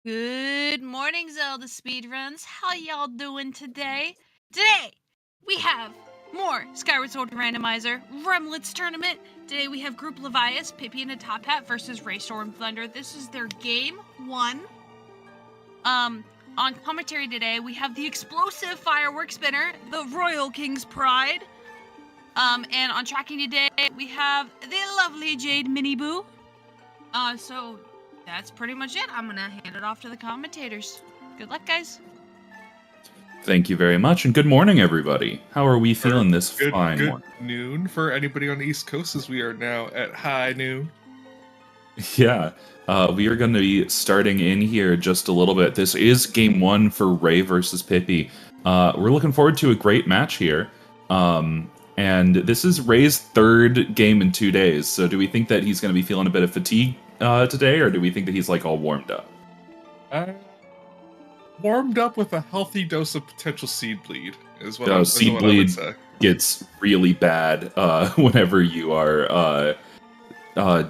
Good morning, Zelda Speedruns. How y'all doing today? Today, we have more Skyward Sword Randomizer Remlits tournament. Today we have Group Levias, PippyInATopHat versus RayStormThunder. This is their game 1. On commentary today, we have the explosive firework spinner, the Royal King's Pride. And on tracking today, we have the lovely Jade Mini Boo. So that's pretty much it. I'm gonna hand it off to the commentators. Good luck, guys. Thank you very much, and good morning, everybody. How are we feeling this fine good morning? noon for anybody on the East Coast, as we are now at high noon. Yeah, we are going to be starting in here just a little bit. This is game 1 for Ray versus Pippy. We're looking forward to a great match here. And this is Ray's 3rd game in 2 days, so do we think that he's going to be feeling a bit of fatigue today, or do we think that he's like all warmed up? Warmed up with a healthy dose of potential seed bleed is what, seed what I would bleed say. Gets really bad whenever you are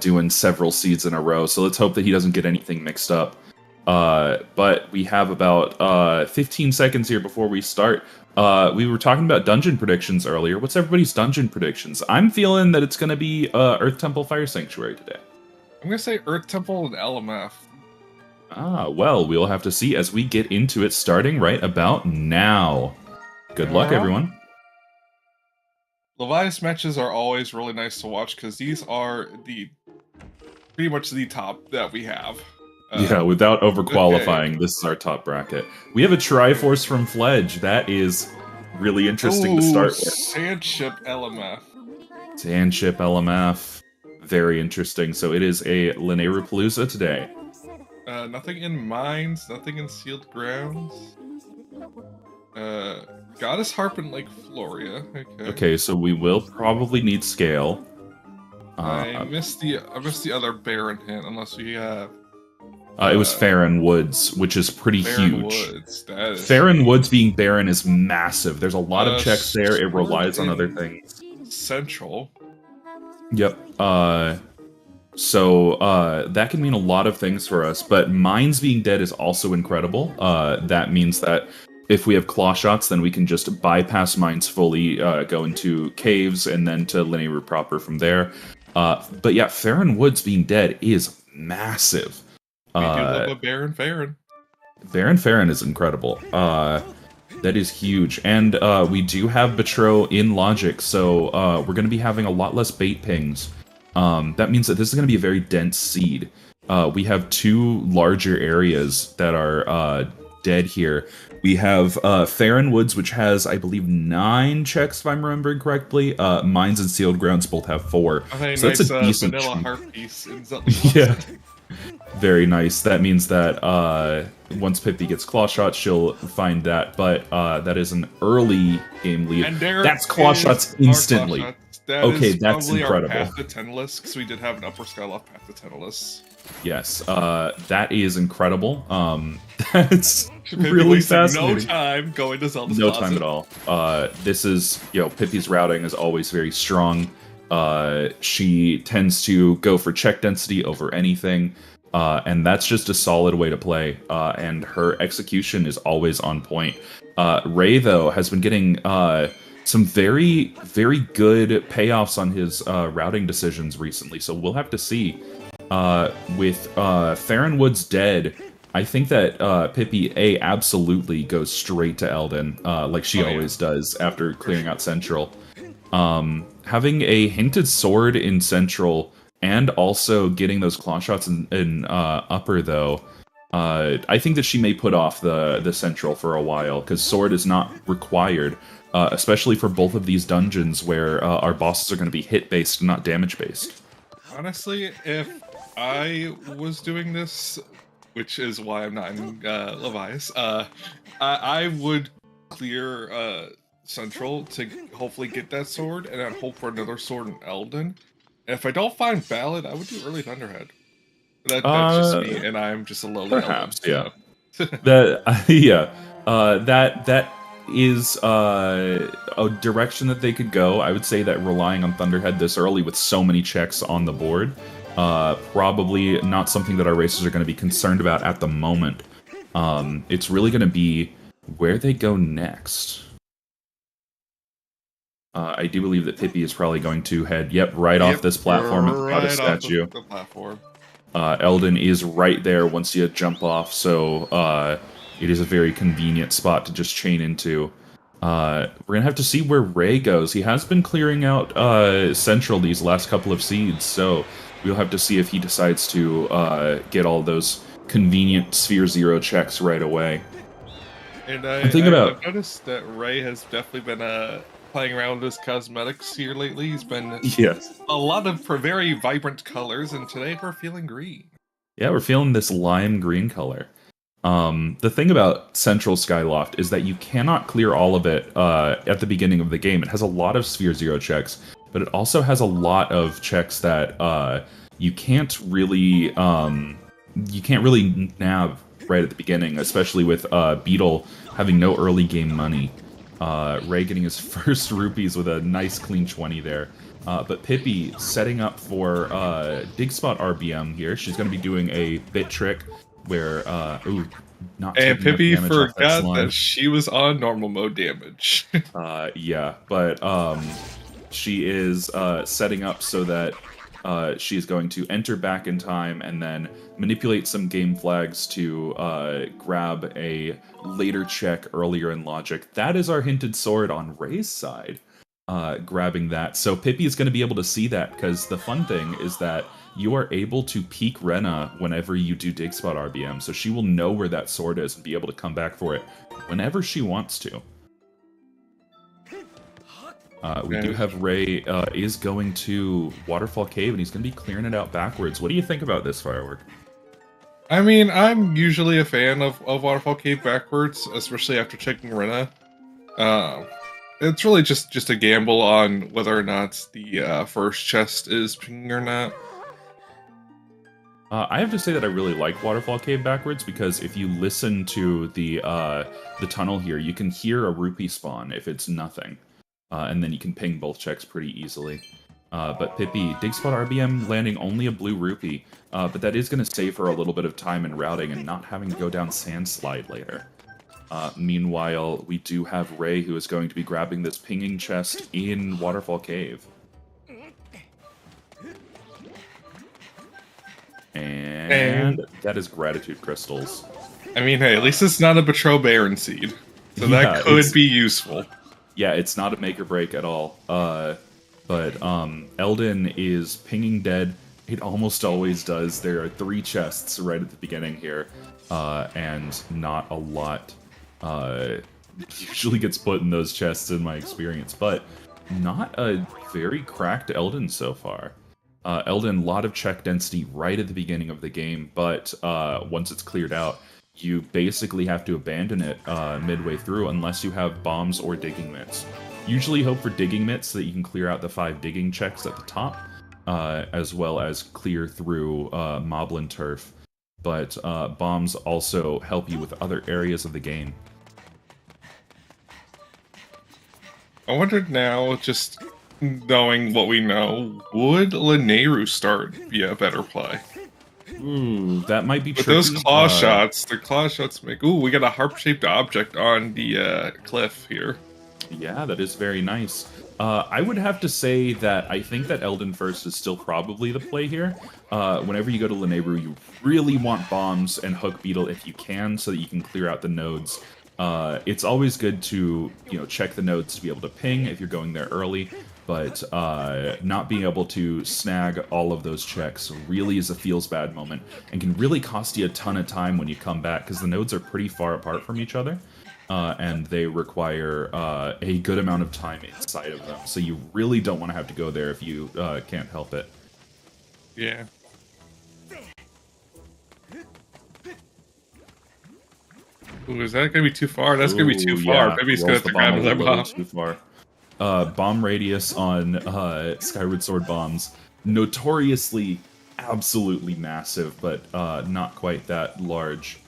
doing several seeds in a row, so let's hope that he doesn't get anything mixed up. But we have about 15 seconds here before we start. We were talking about dungeon predictions earlier. What's everybody's dungeon predictions? I'm feeling that it's going to be Earth Temple Fire Sanctuary today. I'm going to say Earth Temple and LMF. Well, we'll have to see as we get into it, starting right about now. Good luck, everyone. Levias matches are always really nice to watch, because these are pretty much the top that we have. Yeah, without overqualifying, this is our top bracket. We have a Triforce from Fledge. That is really interesting to start with. Sandship LMF. Sandship LMF. Very interesting. So it is a Linearupalooza today. Nothing in mines, nothing in sealed grounds. Goddess Harp and Lake Floria. Okay, so we will probably need scale. I missed the other Baron hint, unless we have. It was Farron Woods, which is pretty Farron huge. Woods, that is Farron Woods being barren is massive. There's a lot of checks there. It relies on other things. Central. Yep. So that can mean a lot of things for us, but mines being dead is also incredible. That means that if we have claw shots, then we can just bypass mines fully, go into caves, and then to Linear proper from there. But yeah, Farron Woods being dead is massive. We do love a Baron Farron. Baron Farron is incredible. That is huge. And we do have Betro in Logic, so we're going to be having a lot less bait pings. That means that this is going to be a very dense seed. We have 2 larger areas that are dead here. We have Farron Woods, which has, I believe, 9 checks, if I'm remembering correctly. Mines and Sealed Grounds both have 4. Okay, so nice, that's a decent vanilla chunk. harp piece in Zelda. Yeah. Very nice. That means that once Pippy gets Claw Shot, she'll find that, but that is an early game lead. And that's Claw Shots instantly. Claw shots. That okay, is that's incredible. Our path to Tenless, because we did have an upper Skyloft path to Tenless. Yes, that is incredible. That's really wasted fascinating. No time going to Zelda's No Closet. time at all. This is, Pippy's routing is always very strong. She tends to go for check density over anything. And that's just a solid way to play, and her execution is always on point. Ray, though, has been getting some very, very good payoffs on his routing decisions recently, so we'll have to see. With Farron Woods dead, I think that Pippy absolutely goes straight to Eldin, like she always does after clearing out Central. Having a hinted sword in Central, and also getting those claw shots in upper, though, I think that she may put off the Central for a while, because sword is not required, especially for both of these dungeons where our bosses are going to be hit-based, not damage-based. Honestly, if I was doing this, which is why I'm not in Levias, I would clear Central to hopefully get that sword, and then hope for another sword in Eldin. And if I don't find Ballad, I would do early Thunderhead. That's just me, and I'm just a lowly perhaps, Eldin, yeah. That is a direction that they could go. I would say that relying on Thunderhead this early with so many checks on the board Probably not something that our racers are going to be concerned about at the moment. It's really going to be where they go next. I do believe that Pippi is probably going to head, right off this platform at the right goddess off statue. the platform. Eldon is right there once you jump off, so it is a very convenient spot to just chain into. We're going to have to see where Ray goes. He has been clearing out Central these last couple of seeds, so we'll have to see if he decides to get all those convenient Sphere Zero checks right away. And I've noticed that Ray has definitely been playing around with his cosmetics here lately. He's been a lot of very vibrant colors, and today we're feeling green. Yeah, we're feeling this lime green color. The thing about Central Skyloft is that you cannot clear all of it at the beginning of the game. It has a lot of Sphere Zero checks, but it also has a lot of checks that you can't really nab right at the beginning, especially with Beetle having no early game money. Ray getting his first rupees with a nice clean 20 there. But Pippi setting up for Dig Spot RBM here. She's going to be doing a bit trick where, not and taking Pippi forgot that she was on normal mode damage. Yeah, but she is setting up so that she is going to enter back in time and then manipulate some game flags to grab a later check earlier in logic. That is our hinted sword on Ray's side, grabbing that. So Pippi is going to be able to see that, because the fun thing is that you are able to peek Rena whenever you do Dig Spot RBM, so she will know where that sword is and be able to come back for it whenever she wants to. We do have Ray is going to Waterfall Cave, and he's going to be clearing it out backwards. What do you think about this firework? I mean, I'm usually a fan of Waterfall Cave backwards, especially after checking Rena. It's really just a gamble on whether or not the first chest is pinging or not. I have to say that I really like Waterfall Cave backwards, because if you listen to the tunnel here, you can hear a rupee spawn if it's nothing. And then you can ping both checks pretty easily. But Pippi, Dig Spot RBM landing only a blue rupee, but that is going to save her a little bit of time in routing and not having to go down Sand Slide later. Meanwhile, we do have Ray, who is going to be grabbing this pinging chest in Waterfall Cave. And that is Gratitude Crystals. I mean, hey, at least it's not a Betrow Baron Seed, so that could be useful. Yeah, it's not a make or break at all. But Eldon is pinging dead. It almost always does. There are 3 chests right at the beginning here, and not a lot usually gets put in those chests in my experience. But not a very cracked Eldon so far. Eldon, a lot of check density right at the beginning of the game, but once it's cleared out, you basically have to abandon it midway through unless you have bombs or digging mitts. Usually hope for digging mitts so that you can clear out the 5 digging checks at the top, as well as clear through Moblin Turf. But bombs also help you with other areas of the game. I wondered now, just knowing what we know, would Lanayru start be a better play? Ooh, that might be With tricky. those claw shots, the claw shots make... Ooh, we got a harp-shaped object on the cliff here. Yeah, that is very nice. I would have to say that I think that Eldon First is still probably the play here. Whenever you go to Lanayru, you really want bombs and Hook Beetle if you can, so that you can clear out the nodes. It's always good to, check the nodes to be able to ping if you're going there early, but not being able to snag all of those checks really is a feels bad moment, and can really cost you a ton of time when you come back, because the nodes are pretty far apart from each other, and they require a good amount of time inside of them, so you really don't want to have to go there if you can't help it. Yeah. Ooh, is that gonna be too far? That's gonna be too far. Yeah. Maybe he's gonna have to grab another bomb. Too far. Bomb radius on Skyward Sword bombs, notoriously absolutely massive, but not quite that large.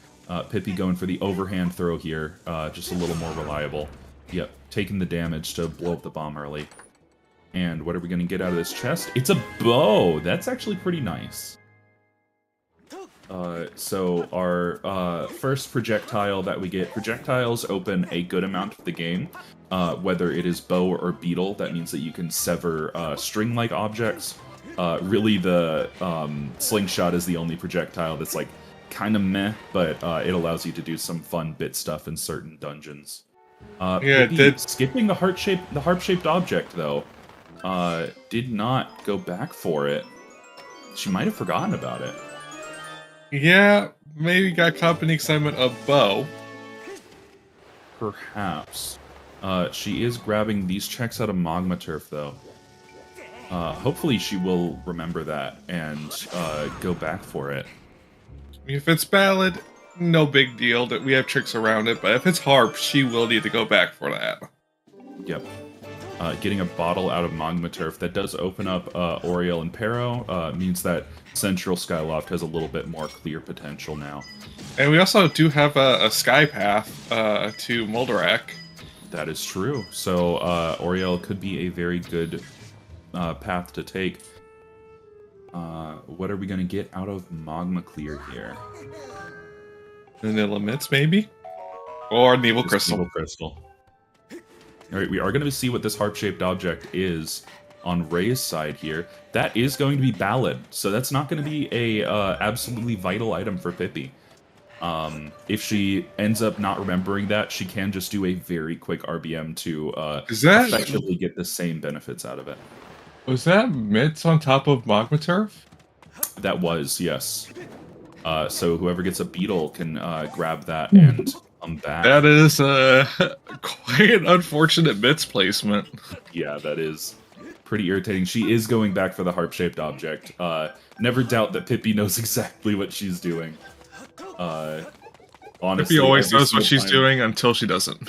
Pippi going for the overhand throw here, just a little more reliable. Yep, taking the damage to blow up the bomb early. And what are we going to get out of this chest? It's a bow! That's actually pretty nice. So our first projectile that we get, projectiles open a good amount of the game. Whether it is bow or beetle, that means that you can sever string-like objects. Really, the slingshot is the only projectile that's like kind of meh, but it allows you to do some fun bit stuff in certain dungeons. Pippy, skipping the harp-shaped object though, did not go back for it. She might have forgotten about it. Yeah, maybe got caught up in the excitement of bow. Perhaps. She is grabbing these checks out of Magma Turf, though. Hopefully she will remember that and go back for it. If it's ballad, no big deal that we have tricks around it, but if it's harp, she will need to go back for that. Yep. Getting a bottle out of Magma Turf that does open up Oriel and Pero means that Central Skyloft has a little bit more clear potential now. And we also do have a sky path to Moldarak. That is true. So Oriel could be a very good path to take. What are we going to get out of Magma Clear here? Vanilla Mitts, maybe? Or Nevil Crystal. Nevil Crystal. Alright, we are going to see what this harp-shaped object is on Ray's side here. That is going to be Ballad, so that's not going to be a absolutely vital item for Pippi. If she ends up not remembering that, she can just do a very quick RBM to effectively get the same benefits out of it. Was that Mitts on top of Magma Turf? That was, yes. So whoever gets a beetle can grab that and come back. That is quite an unfortunate Mitts placement. Yeah, that is pretty irritating. She is going back for the harp-shaped object. Never doubt that Pippi knows exactly what she's doing. Honestly, Pippi always knows what she's doing until she doesn't.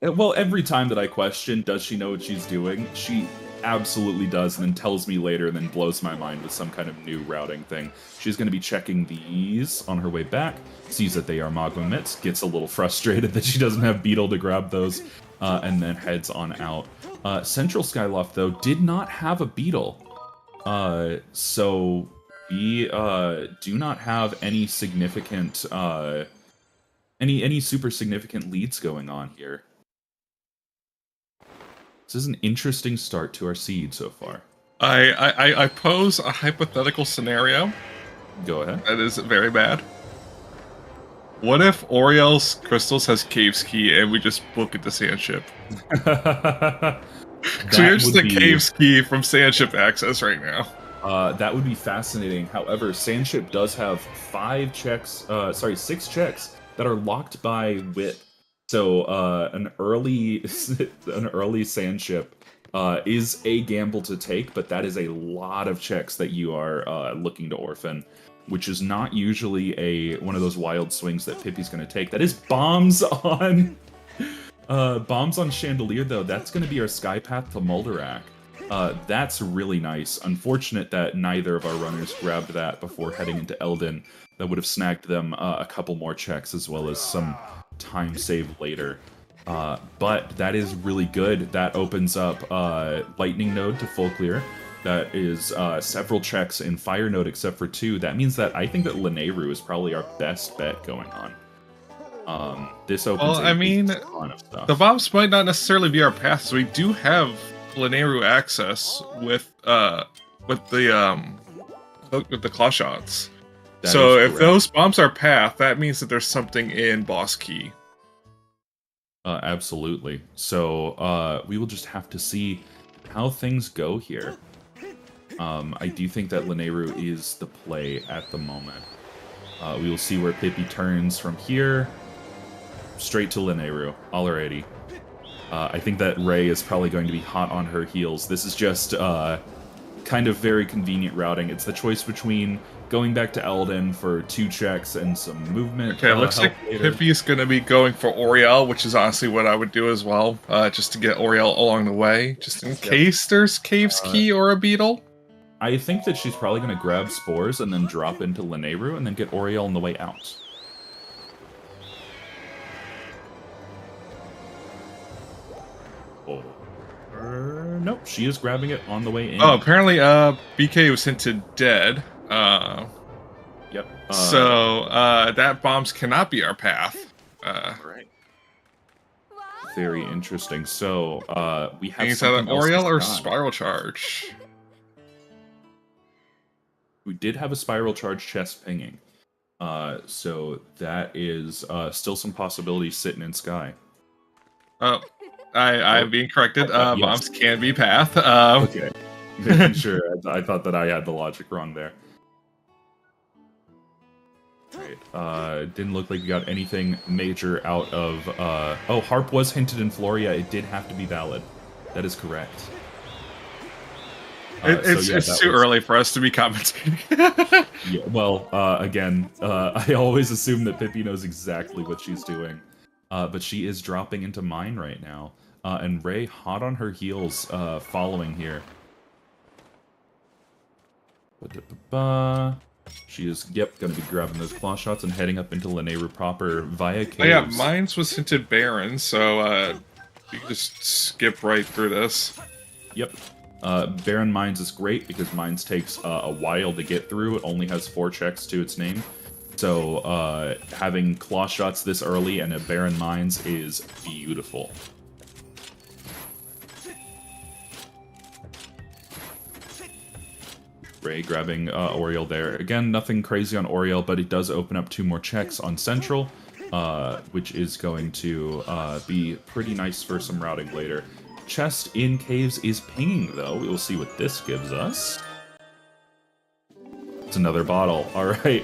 Well, every time that I question, does she know what she's doing? She absolutely does, and then tells me later, and then blows my mind with some kind of new routing thing. She's going to be checking these on her way back, sees that they are Magma Mitts, gets a little frustrated that she doesn't have Beetle to grab those, and then heads on out. Central Skyloft, though, did not have a Beetle, so we do not have any significant, any super significant leads going on here. This is an interesting start to our seed so far. I pose a hypothetical scenario. Go ahead. That is very bad. What if Oriel's Crystals has Cave's Key and we just book it to Sandship? So you're just a Cave's Key from Sandship access right now. That would be fascinating. However, Sandship does have 6 checks that are locked by Wit. So an early Sandship is a gamble to take, but that is a lot of checks that you are looking to orphan, which is not usually one of those wild swings that Pippi's going to take. That is bombs on Chandelier, though. That's going to be our sky path to Moldarak. That's really nice. Unfortunate that neither of our runners grabbed that before heading into Eldin. That would have snagged them a couple more checks as well as some time save later. But that is really good. That opens up Lightning Node to full clear. That is several checks in Fire Node except for 2. That means that I think that Lanayru is probably our best bet going on. This opens a ton of stuff. The bombs might not necessarily be our path, so we do have Lanayru access with the claw shots. So if those bombs are path, that means that there's something in Boss Key. Absolutely. So we will just have to see how things go here. I do think that Lanayru is the play at the moment. We will see where Pippi turns from here. Straight to Lanayru. Alrighty. I think that Ray is probably going to be hot on her heels. This is just kind of very convenient routing. It's the choice between going back to Eldin for 2 checks and some movement. Okay, looks like Pippi's going to be going for Oriel, which is honestly what I would do as well, just to get Oriel along the way, just in case there's Cave's Key or a Beetle. I think that she's probably going to grab Spores and then drop into Lanayru and then get Oriel on the way out. Nope, she is grabbing it on the way in. Oh, apparently, BK was hinted dead. Yep. So, that bombs cannot be our path. Right. Very interesting. So, we have Is that an something else Oriel or to try. Spiral Charge? We did have a Spiral Charge chest pinging. So that is still some possibilities sitting in Sky. Oh, I'm being corrected. Yes. Bombs can be path. Okay. Making sure. I thought that I had the logic wrong there. Right. Didn't look like we got anything major out of... oh, Harp was hinted in Floria. It did have to be valid. That is correct. It's too early for us to be commenting. Yeah, well, again, I always assume that Pippi knows exactly what she's doing. But she is dropping into mine right now. And Ray, hot on her heels, following here. She is, gonna be grabbing those claw shots and heading up into Lanayru proper via caves. Oh yeah, mines was hinted Baron, so you can just skip right through this. Yep. Baron Mines is great because Mines takes a while to get through. It only has 4 checks to its name. So having claw shots this early and a Baron Mines is beautiful. Ray grabbing Oriel there. Again, nothing crazy on Oriel, but it does open up 2 more checks on Central, which is going to be pretty nice for some routing later. Chest in caves is pinging, though. We will see what this gives us. It's another bottle. All right.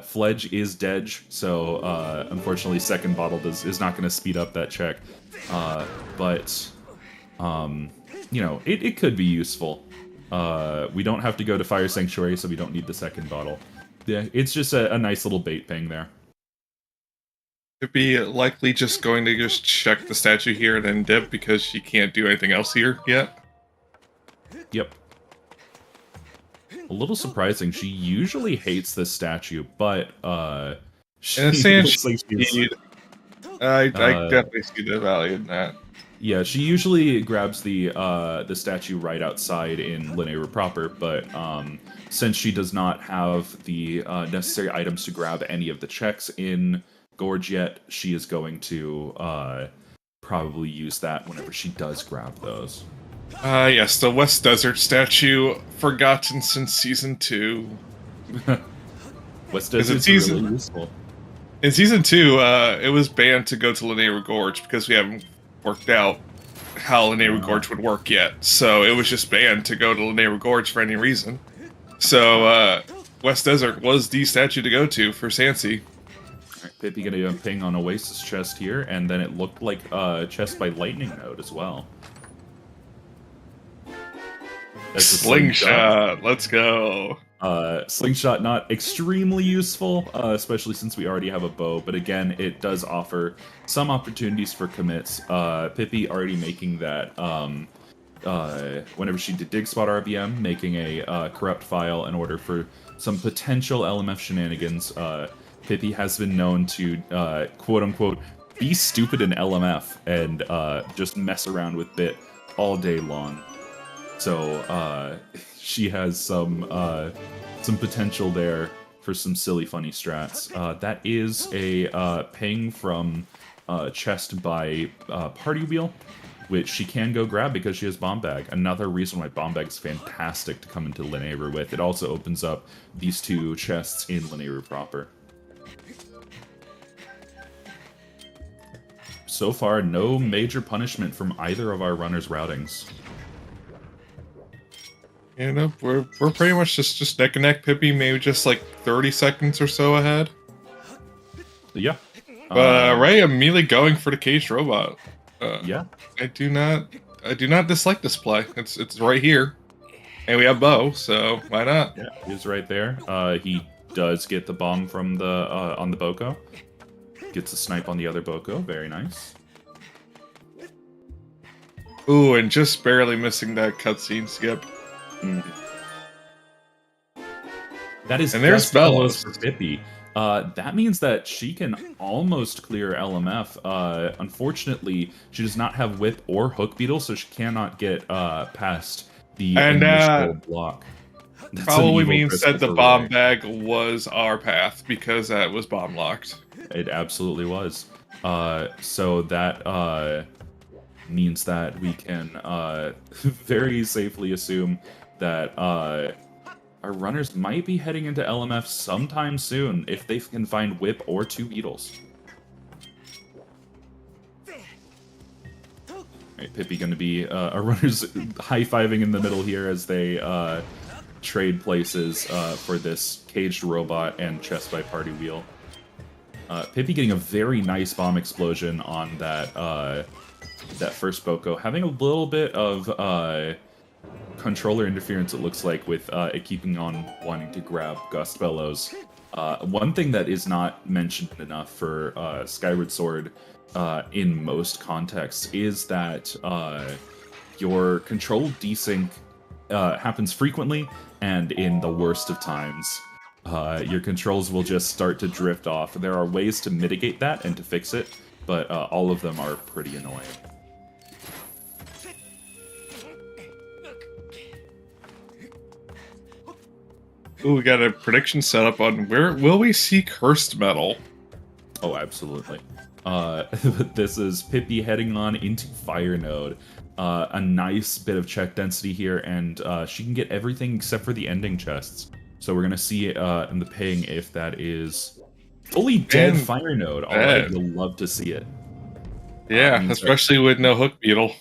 Fledge is dead, so unfortunately, second bottle is not going to speed up that check. But you know, it could be useful. We don't have to go to Fire Sanctuary, so we don't need the second bottle. Yeah, it's just a nice little bait ping there. Could be likely just going to just check the statue here and then dip because she can't do anything else here yet. Yep. A little surprising. She usually hates this statue, but she looks like she's... I definitely see the value in that. Yeah, she usually grabs the statue right outside in Lanayru proper, but since she does not have the necessary items to grab any of the checks in Gorge yet, she is going to probably use that whenever she does grab those. Yes, the West Desert statue, forgotten since Season 2. West Desert is really useful. In Season 2, it was banned to go to Lanayru Gorge because we haven't worked out how Lanayru Gorge would work yet. So it was just banned to go to Lanayru Gorge for any reason. So West Desert was the statue to go to for Sansi. Alright, Pippi gonna do a ping on Oasis chest here, and then it looked like chest by Lightning Node as well. That's a slingshot. Let's go. Slingshot not extremely useful, especially since we already have a bow, but again, it does offer some opportunities for commits. Pippi already making that, whenever she did Dig Spot RBM, making a corrupt file in order for some potential LMF shenanigans. Pippi has been known to, quote-unquote, be stupid in LMF and just mess around with Bit all day long. So she has some potential there for some silly, funny strats. That is a ping from chest by Party Wheel, which she can go grab because she has Bomb Bag. Another reason why Bomb Bag is fantastic to come into Lanayru with. It also opens up these 2 chests in Lanayru proper. So far, no major punishment from either of our runners' routings. You know, we're pretty much just neck and neck. Pippi maybe just like 30 seconds or so ahead. Yeah. Ray immediately going for the caged robot. Yeah. I do not dislike this play. It's right here, and we have bow, so why not? Yeah, he's right there. He does get the bomb from the on the Boko. Gets a snipe on the other Boko. Very nice. Ooh, and just barely missing that cutscene skip. That is and there's Bellows Bellows for Pippi. That means that she can almost clear LMF. Unfortunately, she does not have Whip or Hook Beetle, so she cannot get past the And initial block. That's an probably evil means crystal that the for bomb Ray. bag was our path because that was bomb locked. It absolutely was. So that means that we can very safely assume that our runners might be heading into LMF sometime soon if they can find Whip or 2 Beetles. Alright, Pippi going to be our runners high-fiving in the middle here as they trade places for this caged robot and chest by party wheel. Pippi getting a very nice bomb explosion on that that first Boko, having a little bit of controller interference, it looks like, with it keeping on wanting to grab Gust Bellows. One thing that is not mentioned enough for Skyward Sword in most contexts is that your control desync happens frequently and in the worst of times. Your controls will just start to drift off. There are ways to mitigate that and to fix it, but all of them are pretty annoying. Ooh, we got a prediction set up on where will we see Cursed Metal? Oh, absolutely. This is Pippi heading on into Fire Node. A nice bit of check density here, and she can get everything except for the ending chests. So we're going to see in the ping if that is fully dead And Fire Node. All right, you'll love to see it. Yeah, especially with no Hook Beetle.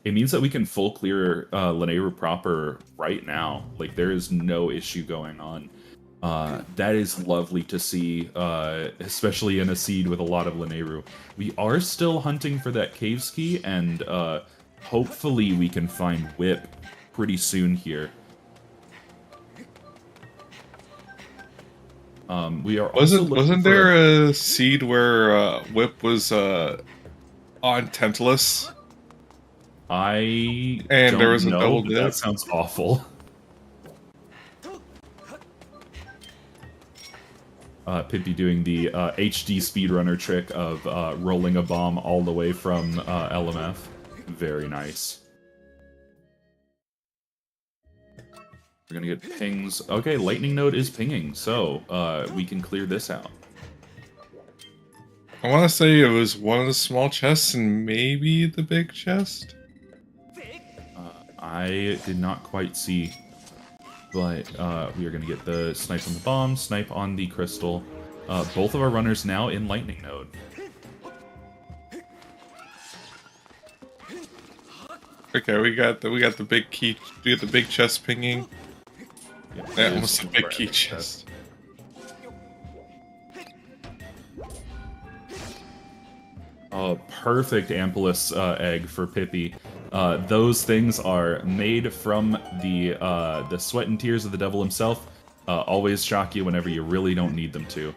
It means that we can full clear Lanayru proper right now. Like, there is no issue going on. That is lovely to see, especially in a seed with a lot of Lanayru. We are still hunting for that Caves Key, and hopefully we can find Whip pretty soon here. We are also wasn't there a seed where Whip was on Tantalus? And there was a know, double but dip? that sounds awful. Pippi doing the HD speedrunner trick of rolling a bomb all the way from LMF. Very nice. We're gonna get pings. Okay, Lightning Node is pinging, so we can clear this out. I want to say it was one of the small chests and maybe the big chest. I did not quite see, but we are going to get the snipe on the bomb, snipe on the crystal. Both of our runners now in Lightning Node. Okay, we got the big key. We got the big chest pinging. Yep, That almost a big key chest. Perfect Ampulus egg for Pippi. Those things are made from the sweat and tears of the devil himself. Always shock you whenever you really don't need them to.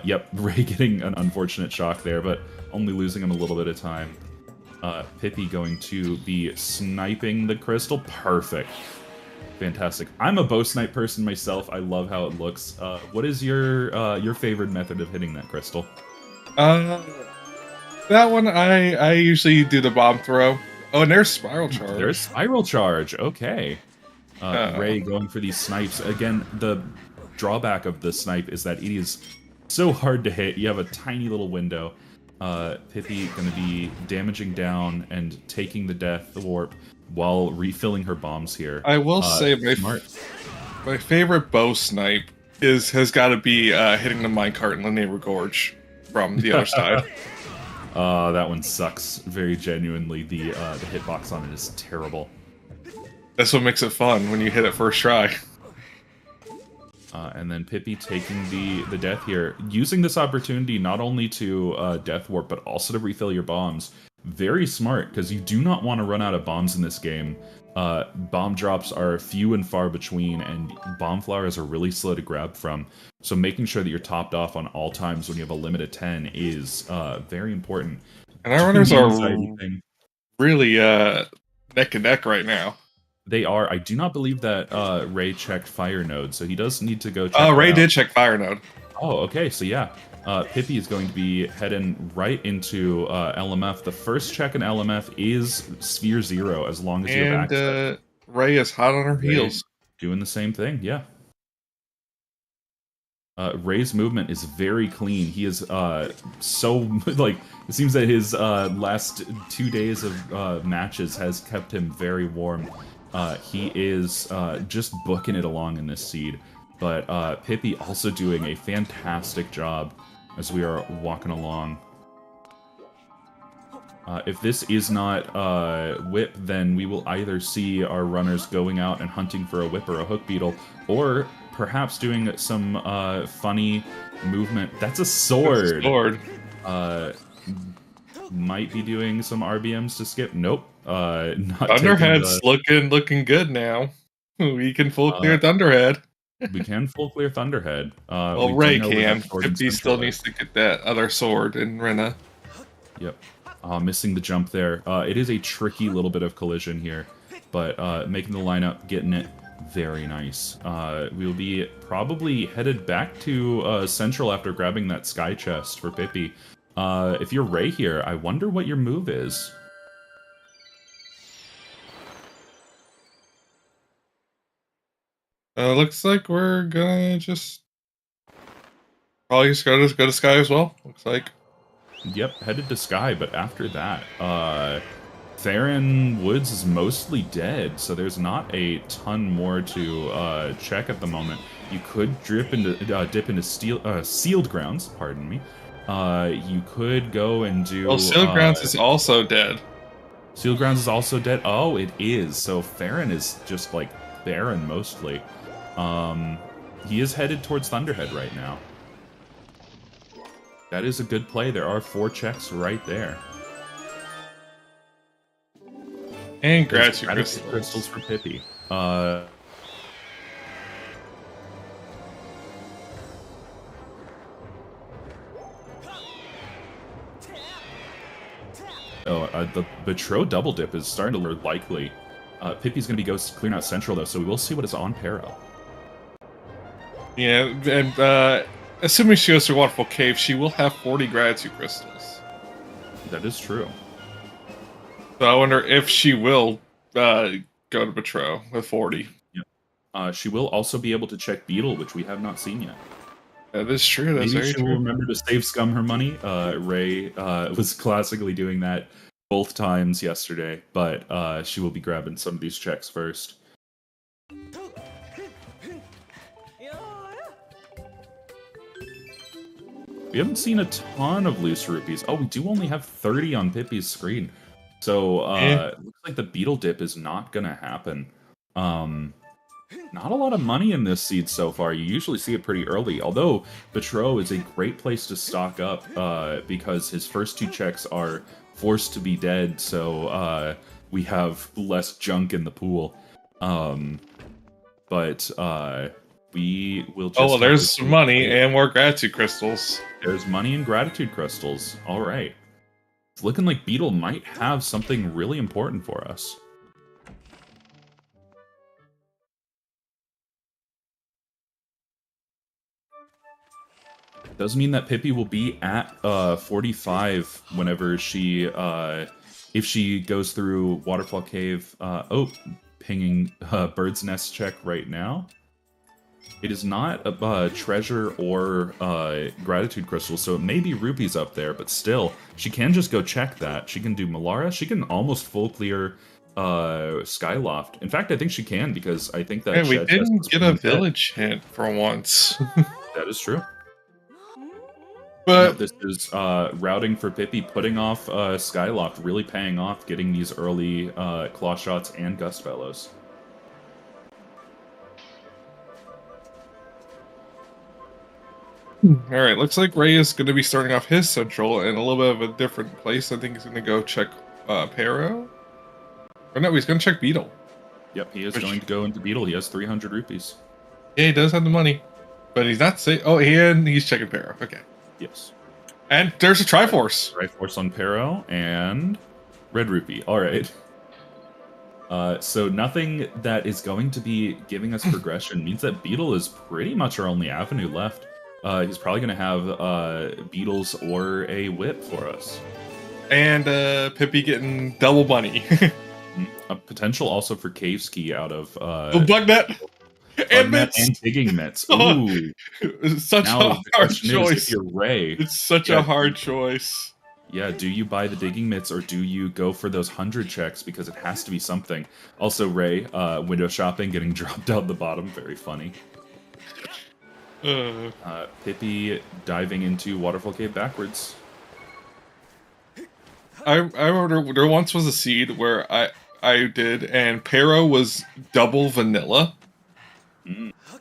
Yep, Ray getting an unfortunate shock there, but only losing him a little bit of time. Pippi going to be sniping the crystal. Perfect. Fantastic. I'm a bow snipe person myself. I love how it looks. What is your favorite method of hitting that crystal? That one, I usually do the bomb throw. Oh, and there's Spiral Charge. There's Spiral Charge, okay. Ray going for these snipes. Again, the drawback of the snipe is that it is so hard to hit. You have a tiny little window. Pippi gonna be damaging down and taking the death warp while refilling her bombs here. I will say my favorite bow snipe has got to be hitting the minecart in Lanayru Gorge from the other side. That one sucks. Very genuinely, the hitbox on it is terrible. That's what makes it fun when you hit it first try. And then Pippi taking the death here, using this opportunity not only to death warp but also to refill your bombs. Very smart, because you do not want to run out of bombs in this game. Bomb drops are few and far between, and bomb flowers are really slow to grab from. So making sure that you're topped off on all times when you have a limit of 10 is very important. And our runners are really neck and neck right now. They are. I do not believe that Ray checked Fire Node, so he does need to go check Oh, that Ray out. did check Fire Node. Oh, okay, so yeah. Pippy is going to be heading right into LMF. The first check in LMF is Sphere 0, as long as you have access. And Ray is hot on her heels. Doing the same thing, yeah. Ray's movement is very clean. He is so like it seems that his last 2 days of matches has kept him very warm. He is just booking it along in this seed, but Pippy also doing a fantastic job as we are walking along. If this is not whip, then we will either see our runners going out and hunting for a whip or a hook beetle, or perhaps doing some funny movement. That's a sword. Might be doing some RBMs to skip. Nope. Not Thunderhead's looking good now. We can full clear Thunderhead. We can full clear Thunderhead. Well, Ray can. Pippy still needs to get that other sword in Rena. Yep. Missing the jump there. It is a tricky little bit of collision here, but making the lineup, getting it. Very nice. We'll be probably headed back to Central after grabbing that sky chest for Pippy. If you're Ray here, I wonder what your move is. Looks like we're gonna just probably just go to Sky as well. Looks like. Yep, headed to Sky, but after that, Theron Woods is mostly dead, so there's not a ton more to check at the moment. You could dip into Sealed Grounds, pardon me. You could go and do... Well, Sealed Grounds is also dead. Sealed Grounds is also dead? Oh, it is. So Theron is just, like, barren, mostly. He is headed towards Thunderhead right now. That is a good play. There are 4 checks right there. And gratitude crystals for Pippy. The Betro double dip is starting to look likely. Pippy's going to be clearing out Central, though, so we will see what is on Pero. Yeah, and assuming she goes to Waterfall Cave, she will have 40 gratitude crystals. That is true. So I wonder if she will go to Betro with 40. Yep. She will also be able to check Beetle, which we have not seen yet. That is true. That's Maybe very she will true. remember to save Scum her money. Ray was classically doing that both times yesterday, but she will be grabbing some of these checks first. We haven't seen a ton of loose rupees. Oh, we do only have 30 on Pippy's screen. So, looks like the Beetle Dip is not gonna happen. Not a lot of money in this seed so far. You usually see it pretty early, although Betro is a great place to stock up because his first 2 checks are forced to be dead, so we have less junk in the pool. But we will just... Oh, well, there's some money and more gratitude crystals. There's money and gratitude crystals. All right. It's looking like Beetle might have something really important for us. Does mean that Pippy will be at 45 whenever she, if she goes through Waterfall Cave. Pinging Bird's Nest check right now. It is not a treasure or gratitude crystal, so it may be rupees up there, but still, she can just go check that. She can do Malara. She can almost full clear Skyloft. In fact, I think she can, because I think that... Hey, we didn't get a village hint for once. That is true. But this is routing for Pippy, putting off Skyloft, really paying off, getting these early claw shots and gust fellows. Alright, looks like Ray is going to be starting off his Central in a little bit of a different place. I think he's going to go check Pero. Or no, he's going to check Beetle. Yep, he is going to go into Beetle. He has 300 rupees. Yeah, he does have the money. But he's not saying... Oh, and he's checking Pero. Okay. Yes. And there's a Triforce. Triforce on Pero and Red Rupee. All right. So nothing that is going to be giving us progression means that Beetle is pretty much our only avenue left. He's probably going to have Beetles or a Whip for us. And Pippi getting double money. A potential also for Cave's Key out of Bug net and mitts and Digging Mitts. Ooh, such now a the hard question choice. is, if you're Ray, It's such a hard choice. Yeah, do you buy the Digging Mitts or do you go for those 100 checks because it has to be something? Also, Ray, window shopping, getting dropped down the bottom, very funny. Pippi diving into Waterfall Cave backwards. I remember there once was a seed where I did, and Pero was double vanilla.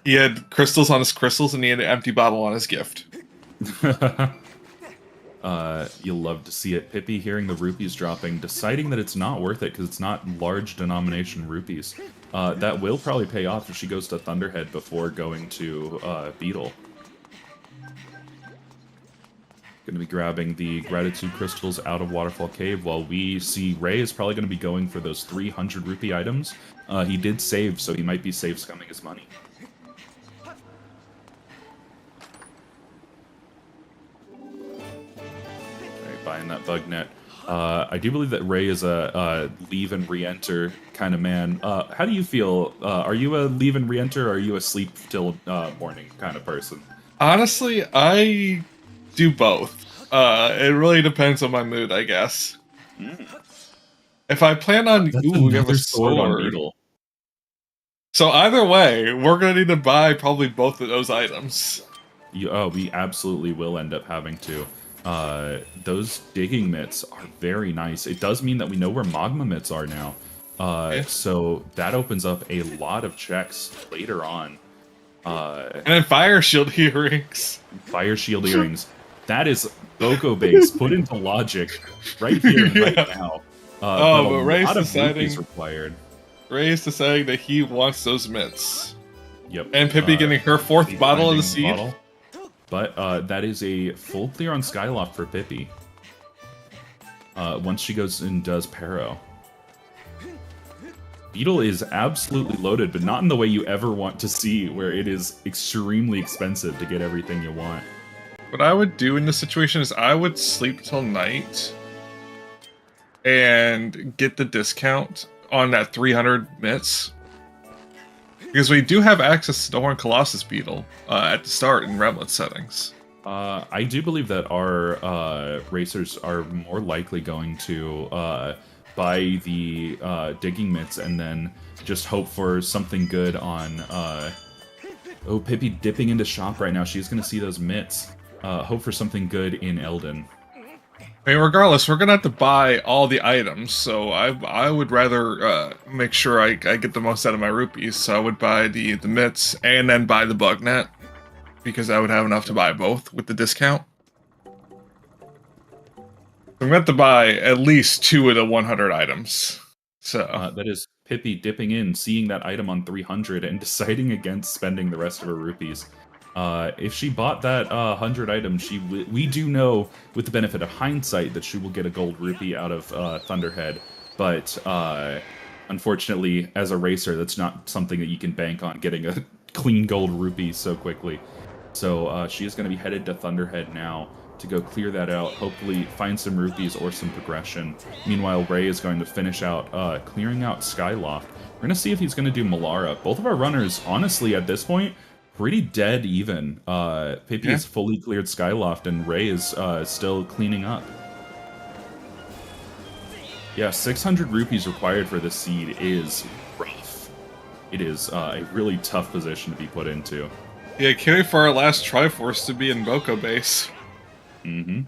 He had crystals on his crystals, and he had an empty bottle on his gift. You'll love to see it. Pippi hearing the rupees dropping, deciding that it's not worth it because it's not large denomination rupees. That will probably pay off if she goes to Thunderhead before going to Beetle. Going to be grabbing the Gratitude Crystals out of Waterfall Cave while we see Ray is probably going to be going for those 300 rupee items. He did save, so he might be safe scumming his money. Buying that bug net. I do believe that Ray is a leave and re-enter kind of man. How do you feel? Are you a leave and re-enter, or are you a sleep till morning kind of person? Honestly, I do both. It really depends on my mood, I guess. If I plan on... Ooh, we have a sword. On Beetle. So either way, we're going to need to buy probably both of those items. We absolutely will end up having to. Those Digging Mitts are very nice. It does mean that we know where Magma Mitts are now. So that opens up a lot of checks later on. And then Fire Shield earrings. Fire Shield earrings. That is Boko base put into logic right here, right now. But Ray's deciding required. Ray's deciding that he wants those mitts. Yep. And Pippi getting her fourth bottle of the seed. Bottle. But that is a full clear on Skyloft for Pippi. Once she goes and does Pero. Beetle is absolutely loaded, but not in the way you ever want to see, where it is extremely expensive to get everything you want. What I would do in this situation is I would sleep till night and get the discount on that 300 mitts. Because we do have access to the Horn Colossus Beetle at the start in Remlits settings. I do believe that our racers are more likely going to buy the Digging Mitts and then just hope for something good on... Oh, Pippi dipping into shop right now. She's going to see those mitts. Hope for something good in Eldin. I mean, regardless, we're gonna have to buy all the items, so I would rather make sure I get the most out of my rupees. So I would buy the mitts and then buy the bug net, because I would have enough to buy both with the discount. I'm going to have to buy at least 2 of the 100 items. So that is Pippi dipping in, seeing that item on 300, and deciding against spending the rest of her rupees. If she bought that 100 items, we do know, with the benefit of hindsight, that she will get a gold rupee out of Thunderhead. But unfortunately, as a racer, that's not something that you can bank on, getting a clean gold rupee so quickly. So she is going to be headed to Thunderhead now to go clear that out, hopefully find some rupees or some progression. Meanwhile, Ray is going to finish out clearing out Skyloft. We're going to see if he's going to do Malara. Both of our runners, honestly, at this point, pretty dead even. Pippi has fully cleared Skyloft, and Ray is still cleaning up. Yeah, 600 rupees required for this seed is rough. It is a really tough position to be put into. Yeah, can't wait for our last Triforce to be in Boko base. Mm-hmm.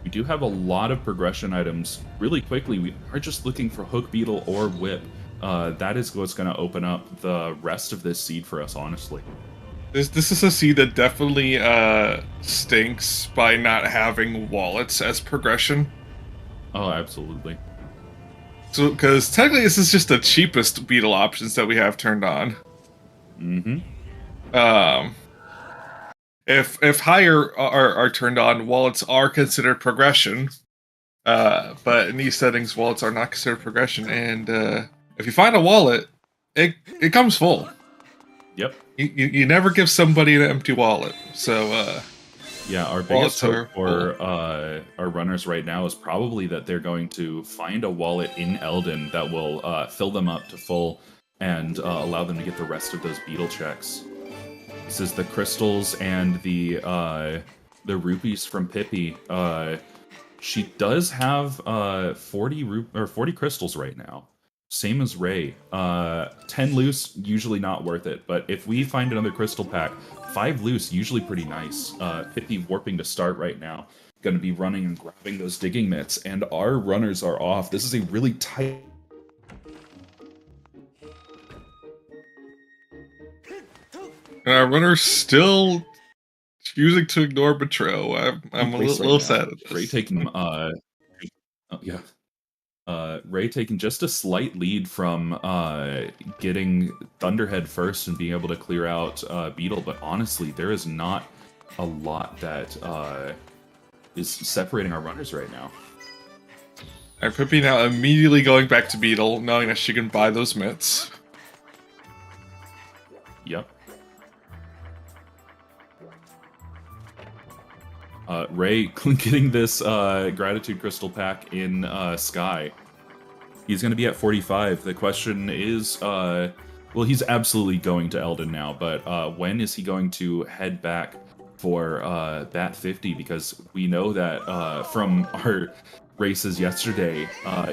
We do have a lot of progression items. Really quickly, we are just looking for Hook Beetle or Whip. That is what's going to open up the rest of this seed for us, honestly. This is a seed that definitely stinks by not having wallets as progression. Oh, absolutely. So, because technically this is just the cheapest Beetle options that we have turned on. Mm-hmm. if higher are turned on, wallets are considered progression. But in these settings, wallets are not considered progression. And if you find a wallet, it comes full. Yep. You never give somebody an empty wallet. So yeah, our biggest wallets hope for our runners right now is probably that they're going to find a wallet in Elden that will fill them up to full and allow them to get the rest of those beetle checks. This is the crystals and the rupees from Pippi. She does have 40 crystals right now. Same as Ray. 10 loose, usually not worth it. But if we find another crystal pack, 5 loose, usually pretty nice. Pippi warping to start right now. Going to be running and grabbing those digging mitts. And our runners are off. This is a really tight... And our runner's still choosing to ignore Betrayal. I'm a little sad at this. Ray taking... Ray taking just a slight lead from getting Thunderhead first and being able to clear out Beetle, but honestly, there is not a lot that is separating our runners right now. And Pippi now immediately going back to Beetle, knowing that she can buy those mitts. Yep. Ray getting this Gratitude Crystal pack in Sky. He's going to be at 45. The question is, well, he's absolutely going to Elden now, but when is he going to head back for Bat 50? Because we know that from our races yesterday,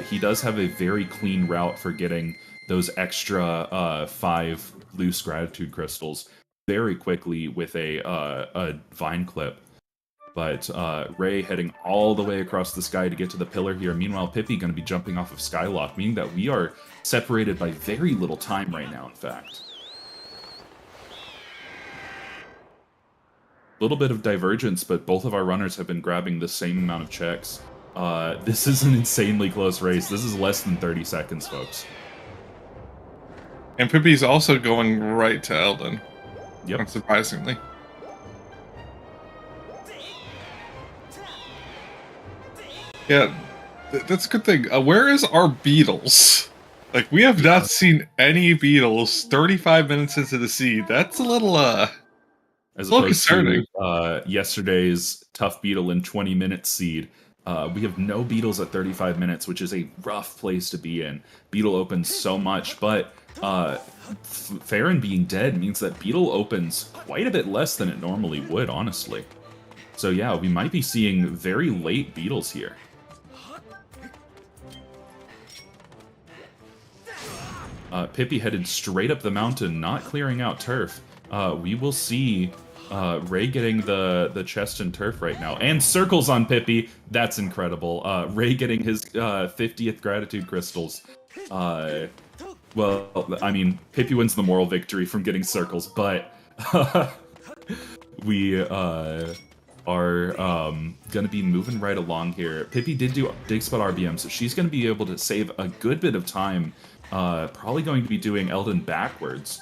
he does have a very clean route for getting those extra 5 loose Gratitude Crystals very quickly with a Vine Clip. But Ray heading all the way across the sky to get to the pillar here. Meanwhile, Pippi going to be jumping off of Skylock, meaning that we are separated by very little time right now, in fact. A little bit of divergence, but both of our runners have been grabbing the same amount of checks. This is an insanely close race. This is less than 30 seconds, folks. And Pippi's also going right to Elden. Yep. Unsurprisingly. Yeah, that's a good thing. Where is our beetles? Like, we have not seen any beetles 35 minutes into the seed. That's a little, as little opposed concerning. to yesterday's Tough Beetle in 20-minute seed. We have no beetles at 35 minutes, which is a rough place to be in. Beetle opens so much, but Farron being dead means that Beetle opens quite a bit less than it normally would, honestly. So yeah, we might be seeing very late beetles here. Pippi headed straight up the mountain, not clearing out turf. We will see Ray getting the chest and turf right now. And circles on Pippi. That's incredible. Ray getting his 50th Gratitude Crystals. Well, I mean, Pippi wins the moral victory from getting circles, but we are going to be moving right along here. Pippi did do Dig Spot RBM, so she's going to be able to save a good bit of time. Probably going to be doing Elden backwards,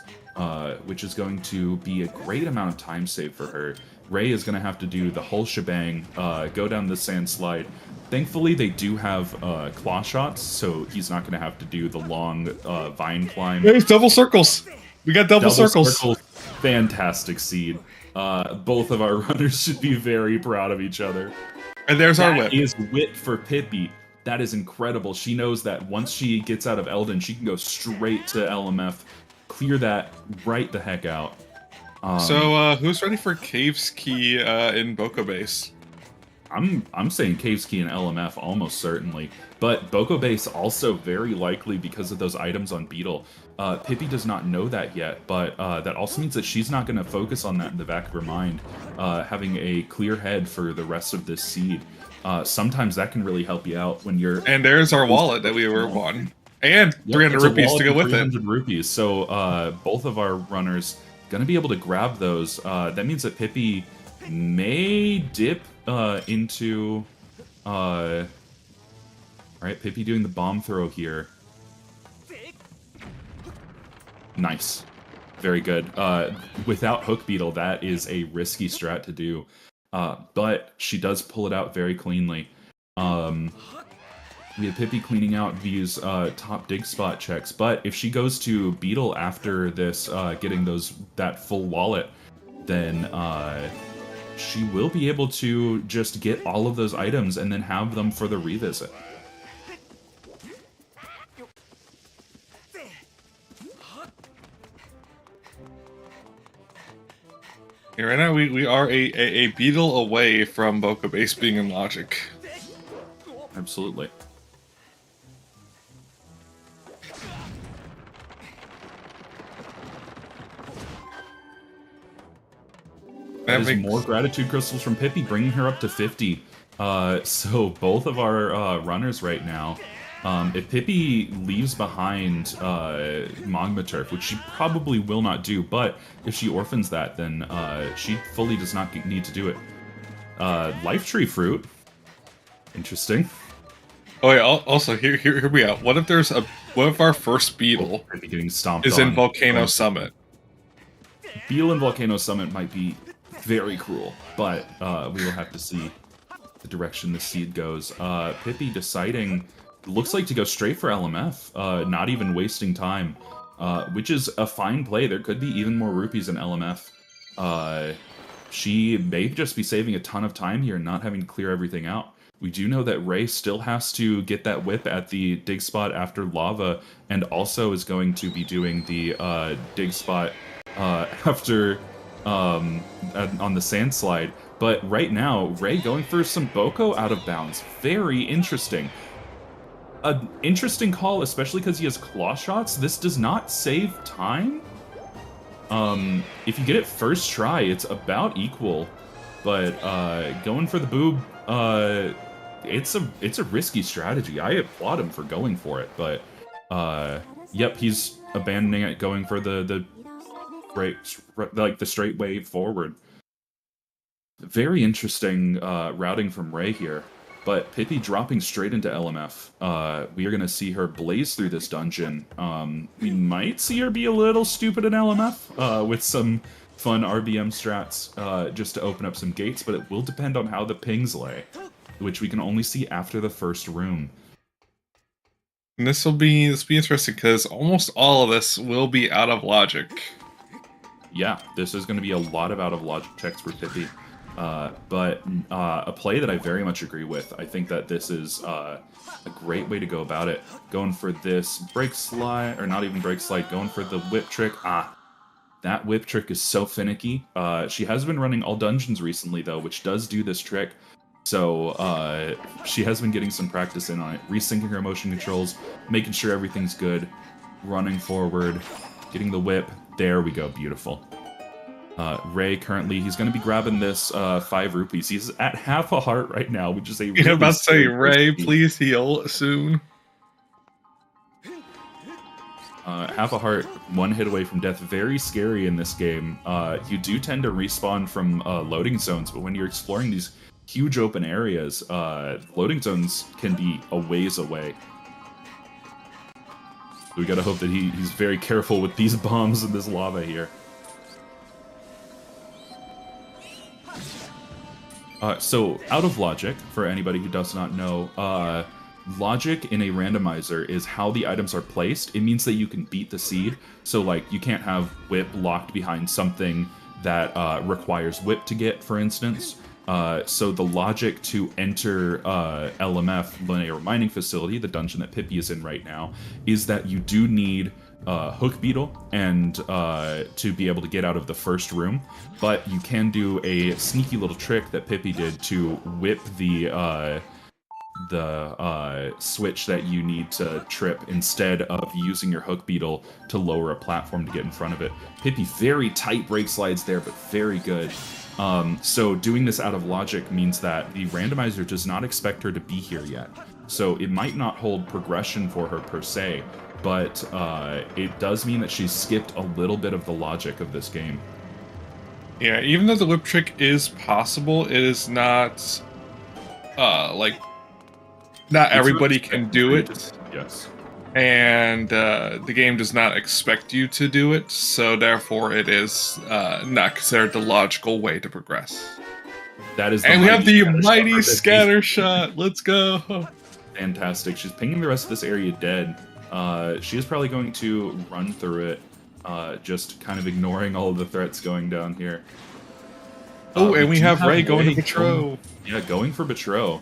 which is going to be a great amount of time save for her. Ray is going to have to do the whole shebang, go down the sand slide. Thankfully, they do have claw shots, so he's not going to have to do the long vine climb. Hey, double circles! We got double circles! Fantastic seed. Both of our runners should be very proud of each other. And there's our whip. That is wit for Pippi. That is incredible. She knows that once she gets out of Elden, she can go straight to LMF, clear that right the heck out. So, who's ready for Cave's Key in Boko Base? I'm saying Cave's Key and LMF almost certainly, but Boko Base also very likely because of those items on Beetle. Pippi does not know that yet, but that also means that she's not going to focus on that in the back of her mind, having a clear head for the rest of this seed. Sometimes that can really help you out when you're... And there's our wallet that we were won. And 300 rupees to go with it. 300 rupees. So both of our runners going to be able to grab those. That means that Pippi may dip into... Alright, Pippi doing the bomb throw here. Nice. very good. Without Hook Beetle, that is a risky strat to do. But she does pull it out very cleanly. We have Pippi cleaning out these top dig spot checks, but if she goes to Beetle after this, getting that full wallet, then she will be able to just get all of those items and then have them for the revisit. Yeah, right now we are a Beetle away from Boca Base being in Logic. Absolutely. That is more gratitude crystals from Pippi, bringing her up to 50. So both of our runners right now, if Pippi leaves behind Magma Turf, which she probably will not do, but if she orphans that, then she fully does not need to do it. Life Tree Fruit. Interesting. Oh yeah, also here we are. What if our first Beetle getting stomped is in Volcano Summit? Beetle in Volcano Summit might be very cruel, but we will have to see the direction the seed goes. Pippi deciding, looks like to go straight for LMF, not even wasting time, which is a fine play. There could be even more rupees in LMF. She may just be saving a ton of time here and not having to clear everything out. We do know that Ray still has to get that whip at the dig spot after lava, and also is going to be doing the dig spot after on the sand slide. But right now, Ray going for some Boko out of bounds. Very interesting. An interesting call, especially because he has claw shots. This does not save time. If you get it first try, it's about equal. But going for the boob, it's a risky strategy. I applaud him for going for it, but yep, he's abandoning it, going for the straight wave forward. Very interesting routing from Ray here, but Pippi dropping straight into LMF. We are going to see her blaze through this dungeon. We might see her be a little stupid in LMF with some fun RBM strats just to open up some gates, but it will depend on how the pings lay, which we can only see after the first room. And this will be interesting because almost all of this will be out of Logic. Yeah, this is going to be a lot of out of Logic checks for Pippi. But a play that I very much agree with. I think that this is a great way to go about it. Going for this break slide, or not even break slide, going for the whip trick. That whip trick is so finicky. She has been running all dungeons recently, though, which does do this trick. So she has been getting some practice in on it. Resyncing her motion controls, making sure everything's good, running forward, getting the whip. There we go, beautiful. Ray currently, he's going to be grabbing this 5 rupees. He's at half a heart right now, which is a really I'm about to say, Ray, please heal soon. Half a heart, 1 hit away from death. Very scary in this game. You do tend to respawn from loading zones, but when you're exploring these huge open areas, loading zones can be a ways away. We gotta hope that he's very careful with these bombs and this lava here. So, out of Logic, for anybody who does not know, Logic in a randomizer is how the items are placed. It means that you can beat the seed. So, like, you can't have Whip locked behind something that requires Whip to get, for instance. So the logic to enter LMF, Linear Mining Facility, the dungeon that Pippi is in right now, is that you do need Hook Beetle and to be able to get out of the first room, but you can do a sneaky little trick that Pippi did to whip the switch that you need to trip instead of using your Hook Beetle to lower a platform to get in front of it. Pippi very tight break slides there, but very good. So doing this out of Logic means that the randomizer does not expect her to be here yet. So it might not hold progression for her per se, but it does mean that she's skipped a little bit of the logic of this game. Yeah, even though the whip trick is possible, it is not, not everybody can do it. Yes. and the game does not expect you to do it, so therefore it is not considered the logical way to progress. That is, And we have the mighty for scatter shot. Let's go. Fantastic. She's pinging the rest of this area dead. She is probably going to run through it, just kind of ignoring all of the threats going down here. Oh, and we do have Ray going to Betrow. Yeah, going for Betrow.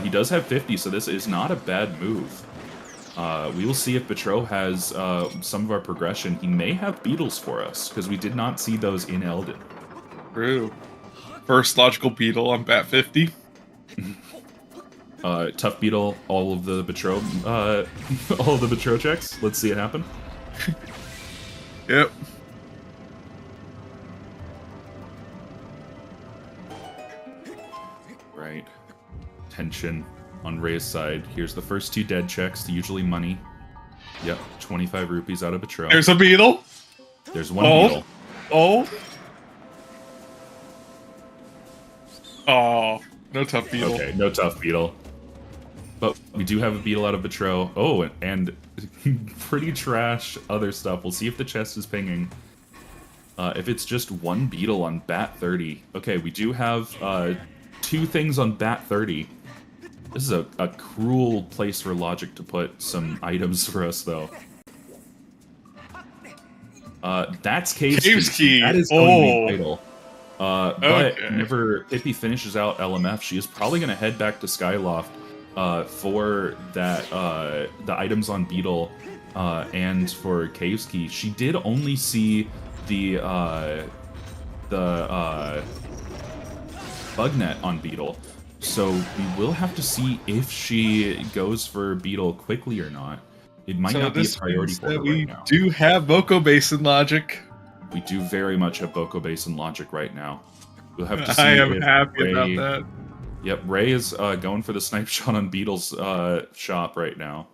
He does have 50, so this is not a bad move. We will see if Betrow has some of our progression. He may have beetles for us, because we did not see those in Elden. True. First logical beetle on bat 50. Tough beetle, all of the Betrow, all of the Betrow checks. Let's see it happen. Yep. Right. Tension on Ray's side. Here's the first 2 dead checks, usually money. Yep, 25 rupees out of Betrow. There's a beetle. There's one beetle. Oh. Oh, no tough beetle. Okay, no tough beetle. But we do have a beetle out of Betrow. Oh, and pretty trash other stuff. We'll see if the chest is pinging. If it's just 1 beetle on bat 30. Okay, we do have 2 things on bat 30. This is a cruel place for logic to put some items for us, though. That's Cave's Key. That is going to be vital. But whenever Pippi finishes out LMF, she is probably going to head back to Skyloft for that the items on Beetle and for Cave's Key. She did only see the bug net on Beetle, so we will have to see if she goes for Beetle quickly or not. It might not be a priority for her right now. We do have Boko Basin logic. We do very much have Boko Basin logic right now. We'll have to see. I am happy about that. Yep, Ray is going for the snipe shot on Beetle's shop right now.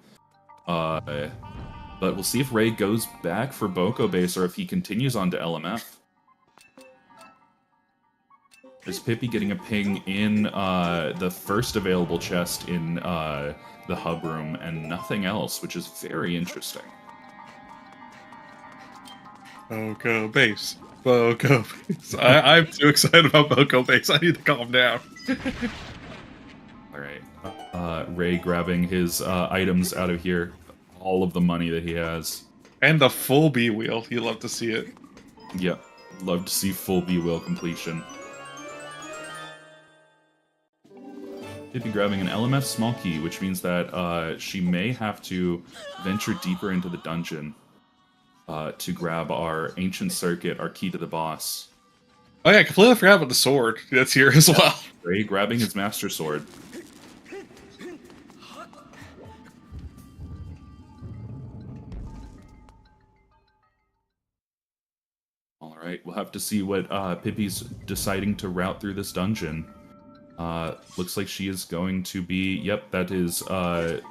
But we'll see if Ray goes back for Boko Base or if he continues on to LMF. Is Pippi getting a ping in the first available chest in the hub room and nothing else, which is very interesting. Boko Base. Boko Base. I'm too excited about Boko Base. I need to calm down. Alright. Ray grabbing his items out of here. All of the money that he has. And the full B-wheel. You love to see it. Yep. Love to see full B-wheel completion. Pippi grabbing an LMF small key, which means that she may have to venture deeper into the dungeon to grab our ancient circuit, our key to the boss. Oh yeah, I completely forgot about the sword. That's here as well. Ray grabbing his master sword. Alright, we'll have to see what Pippi's deciding to route through this dungeon. Looks like she is going to be... Yep, that is a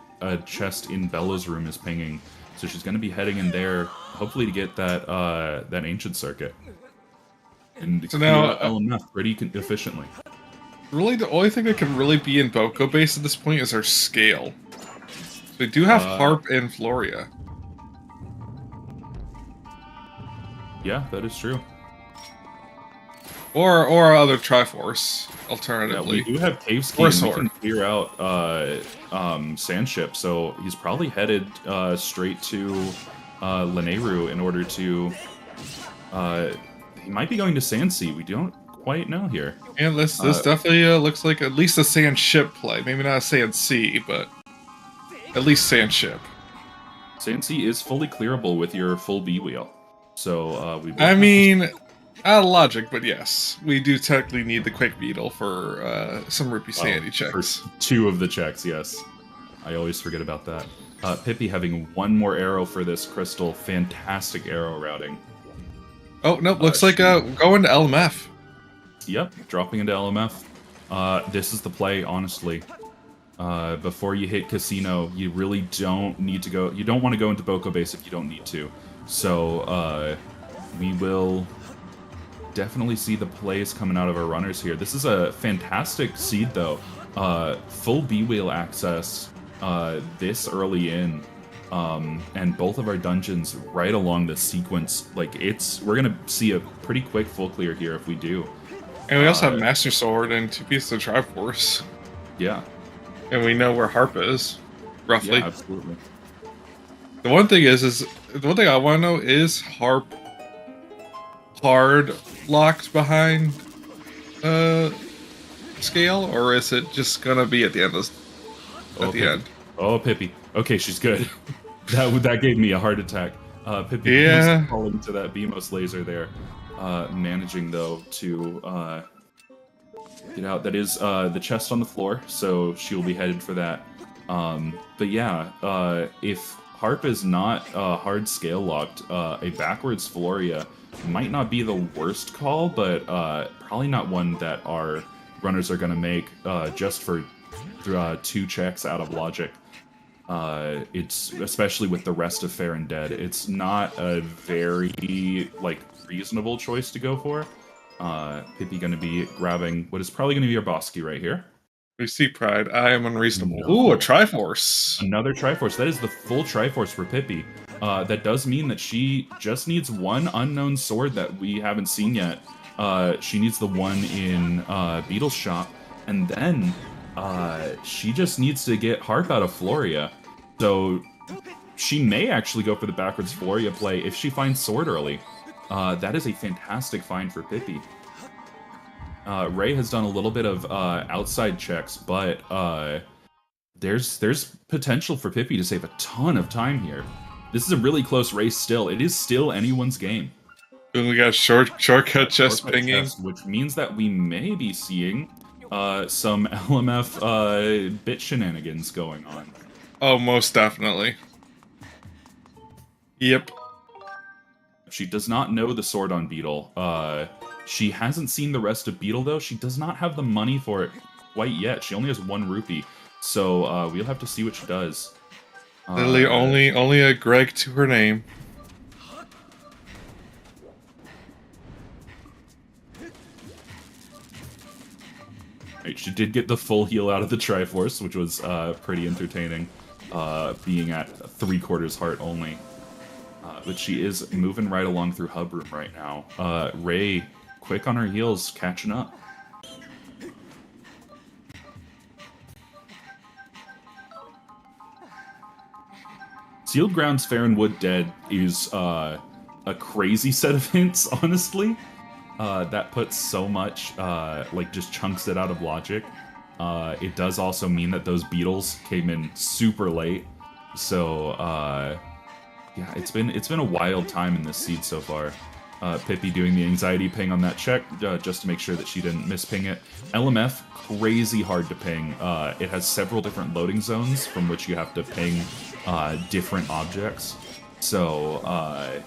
chest in Bella's room is pinging. So she's going to be heading in there, hopefully to get that that ancient circuit. And so now, LMF pretty efficiently. Really, the only thing that can really be in Boko Base at this point is our scale. They do have Harp and Floria. Yeah, that is true. Or other Triforce, alternatively. Yeah, we do have Cave's Key, and we can clear out Sandship, so he's probably headed straight to Lanayru in order to... he might be going to Sandsea, we don't quite know here. And this definitely looks like at least a Sandship play. Maybe not a Sandsea, but at least Sandship. Sandsea is fully clearable with your full B-wheel, so we... I mean... Out of logic, but yes. We do technically need the Quick Beetle for some Rupee Sandy checks. First 2 of the checks, yes. I always forget about that. Pippi having 1 more arrow for this crystal. Fantastic arrow routing. Oh, no, looks like going to LMF. Yep, dropping into LMF. This is the play, honestly. Before you hit Casino, you really don't need to go... You don't want to go into Boko Base if you don't need to. So, we will... definitely see the plays coming out of our runners here. This is a fantastic seed, though. Full B-wheel access this early in And both of our dungeons right along the sequence, like we're gonna see a pretty quick full clear here if we do. And we also have Master Sword and 2 pieces of Triforce. Yeah. And we know where Harp is, roughly. Yeah, absolutely. The one thing is the one thing I want to know, is Harp hard locked behind Scale, or is it just gonna be at the end of end? Oh, Pippi. Okay, she's good. that gave me a heart attack. Pippi Yeah. falling to that Beamos laser there. Managing though to get out. That is the chest on the floor, so she'll be headed for that. But yeah, if Harp is not hard scale locked, a backwards Floria might not be the worst call, but probably not one that our runners are going to make just for 2 checks out of logic. It's especially with the rest of Fair and Dead, it's not a very reasonable choice to go for. Pippi going to be grabbing what is probably going to be our boss key right here. We see Pride. I am unreasonable. No. Ooh, a Triforce. Another Triforce. That is the full Triforce for Pippi. That does mean that she just needs one unknown sword that we haven't seen yet. She needs the one in Beetle's shop, and then she just needs to get Harp out of Floria. So she may actually go for the backwards Floria play if she finds sword early. That is a fantastic find for Pippi. Ray has done a little bit of outside checks, but there's potential for Pippi to save a ton of time here. This is a really close race still. It is still anyone's game. And we got shortcut chest pinging. Which means that we may be seeing some LMF bit shenanigans going on. Oh, most definitely. Yep. She does not know the sword on Beetle. She hasn't seen the rest of Beetle, though. She does not have the money for it quite yet. She only has 1 rupee. So we'll have to see what she does. Literally only a Greg to her name. Right, she did get the full heal out of the Triforce, which was pretty entertaining, being at 3/4 heart only. But she is moving right along through Hub Room right now. Ray, quick on her heels, catching up. Sealed Grounds, Fair and Wood Dead is a crazy set of hints, honestly. That puts so much, just chunks it out of logic. It does also mean that those beetles came in super late. So, yeah, it's been a wild time in this seed so far. Pippi doing the anxiety ping on that check, just to make sure that she didn't misping it. LMF, crazy hard to ping. It has several different loading zones from which you have to ping different objects. So,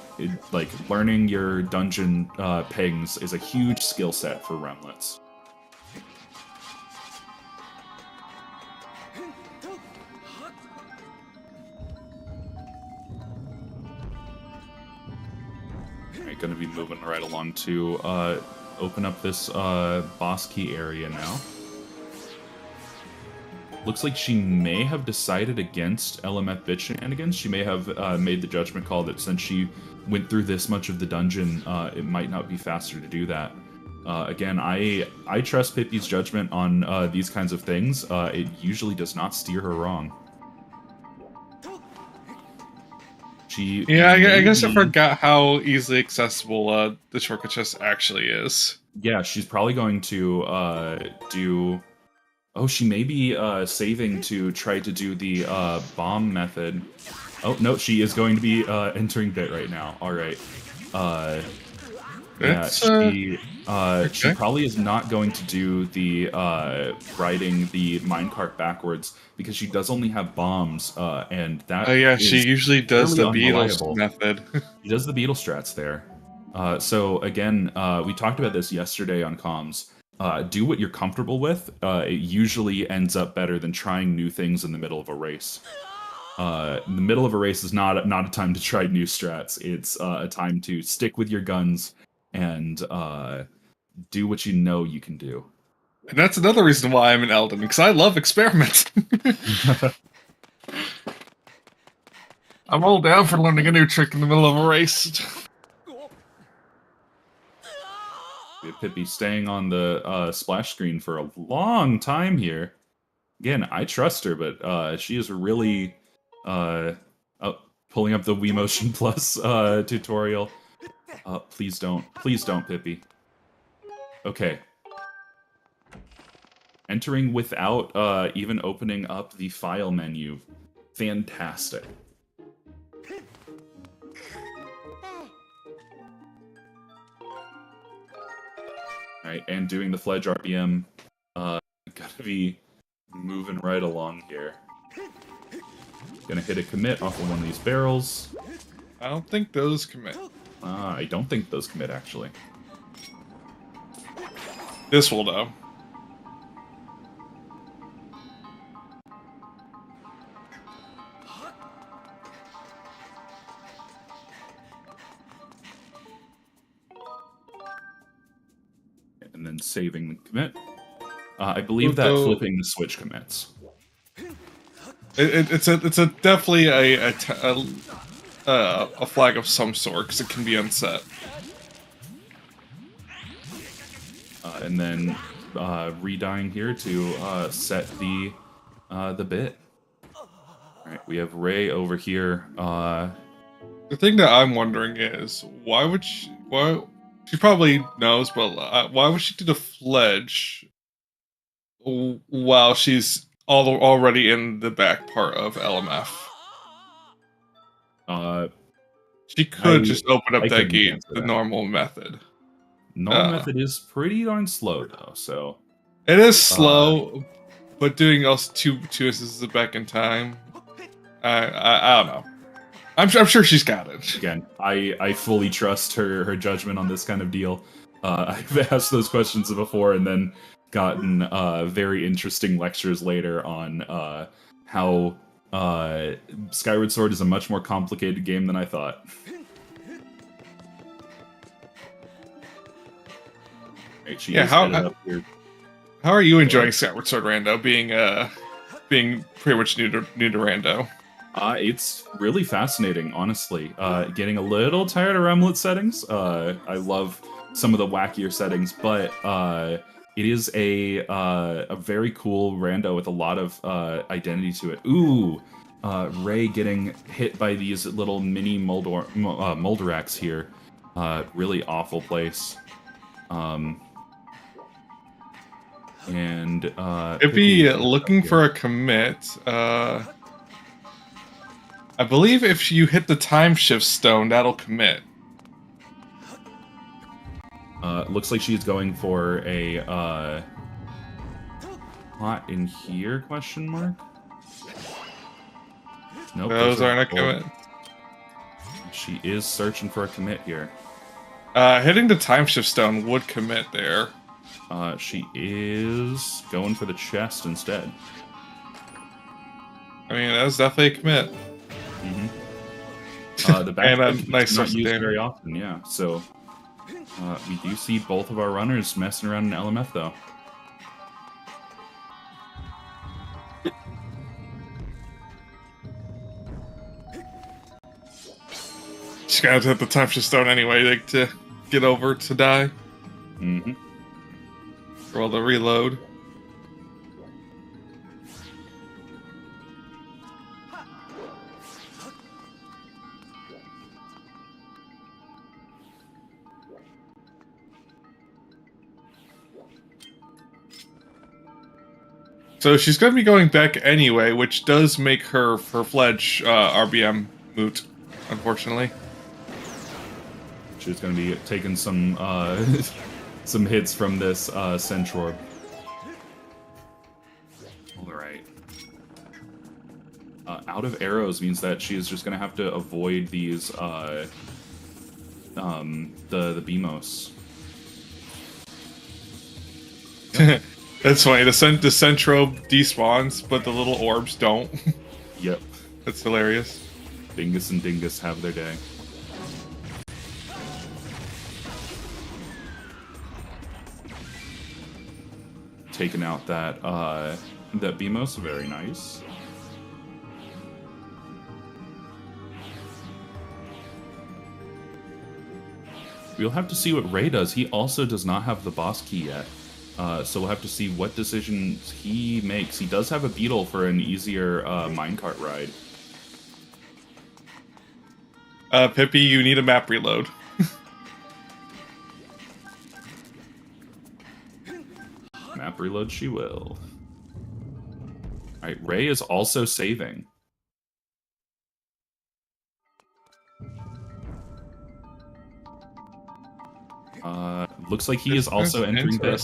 learning your dungeon pings is a huge skill set for Remlits. Going to be moving right along to open up this boss key area now. Looks like she may have decided against LMF bit shenanigans. She may have made the judgment call that since she went through this much of the dungeon, it might not be faster to do that. Again, I trust Pippi's judgment on these kinds of things. It usually does not steer her wrong. Yeah, I guess I forgot how easily accessible the shortcut chest actually is. Yeah, she's probably going to do... Oh, she may be saving to try to do the bomb method. Oh, no, she is going to be entering bit right now. All right. Yeah, she probably is not going to do the riding the minecart backwards because she does only have bombs, and that. Oh yeah, she usually does the beetle method. She does the beetle strats there. So again, we talked about this yesterday on comms. Do what you're comfortable with. It usually ends up better than trying new things in the middle of a race. The middle of a race is not a time to try new strats. It's a time to stick with your guns and do what you know you can do. And that's another reason why I'm an Elden, because I love experiments. I'm all down for learning a new trick in the middle of a race. We have Pippi staying on the splash screen for a long time here. Again, I trust her, but she is really pulling up the Wii Motion Plus tutorial. Please don't, Pippi. Okay. Entering without even opening up the file menu. Fantastic. Alright, and doing the Fledge RPM. Gotta be moving right along here. Gonna hit a commit off of one of these barrels. I don't think those commit. I don't think those commit, actually. This will, though. And then saving the commit. I believe that flipping the switch commits. It's definitely a flag of some sort because it can be unset. And then redying here to set the bit. All right, we have Ray over here. The thing that I'm wondering is why would she? Why she probably knows, but why would she do the Fledge while she's already in the back part of LMF? She could just open up that gate the normal method. Normal method is pretty darn slow, though, so... It is slow, but doing also two assists back in time... I don't know. I'm sure she's got it. Again, I fully trust her judgment on this kind of deal. I've asked those questions before and then gotten very interesting lectures later on how Skyward Sword is a much more complicated game than I thought. Right, yeah, how are you enjoying Skyward Sword, Rando? Being pretty much new to Rando. It's really fascinating, honestly. Getting a little tired of Remlits settings. I love some of the wackier settings, but it is a very cool rando with a lot of identity to it. Ooh, Ray getting hit by these little mini Molderax here. Really awful place. And Pippi looking for a commit. I believe if you hit the time shift stone, that'll commit. Looks like she's going for a plot in here? Question mark. Nope. Those aren't a commit. She is searching for a commit here. Hitting the time shift stone would commit there. She is going for the chest instead. I mean, that's definitely a commit. Mm-hmm. The back and nice not used very often, yeah. So we do see both of our runners messing around in LMF, though. She's gonna have to hit the time shift stone anyway, like, to get over to die. Mm-hmm. Roll the reload. So she's going to be going back anyway, which does make her Fledge RBM moot, unfortunately. She's going to be taking some some hits from this Centrorb. Alright. Out of arrows means that she is just going to have to avoid these, the BMOS. That's funny. The Centrobe despawns, but the little orbs don't. Yep. That's hilarious. Dingus and Dingus have their day. Taking out that BMOS, very nice. we'll have to see what Ray does. He also does not have the boss key yet. So we'll have to see what decisions he makes. He does have a beetle for an easier minecart ride. Pippy, you need a map reload. Map reload she will. Alright, Ray is also saving. Looks like he is also entering bit.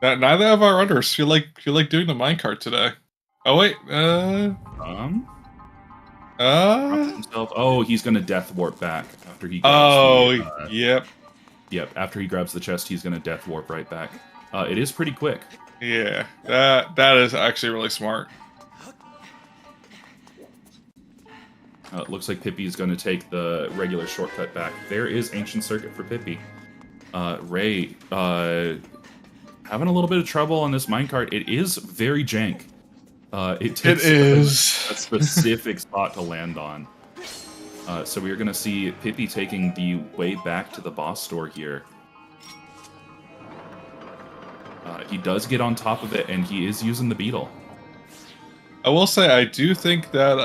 Neither of our runners feel like doing the minecart today. Oh wait, himself. Oh, he's gonna death warp back after he. Yep. Yep. After he grabs the chest, he's gonna death warp right back. It is pretty quick. Yeah, that is actually really smart. It looks like Pippy is going to take the regular shortcut back. There is Ancient Circuit for Pippy. Ray, having a little bit of trouble on this minecart. It is very jank. It takes a specific spot to land on. So we are going to see Pippy taking the way back to the boss store here. He does get on top of it, and he is using the beetle. I will say, I do think that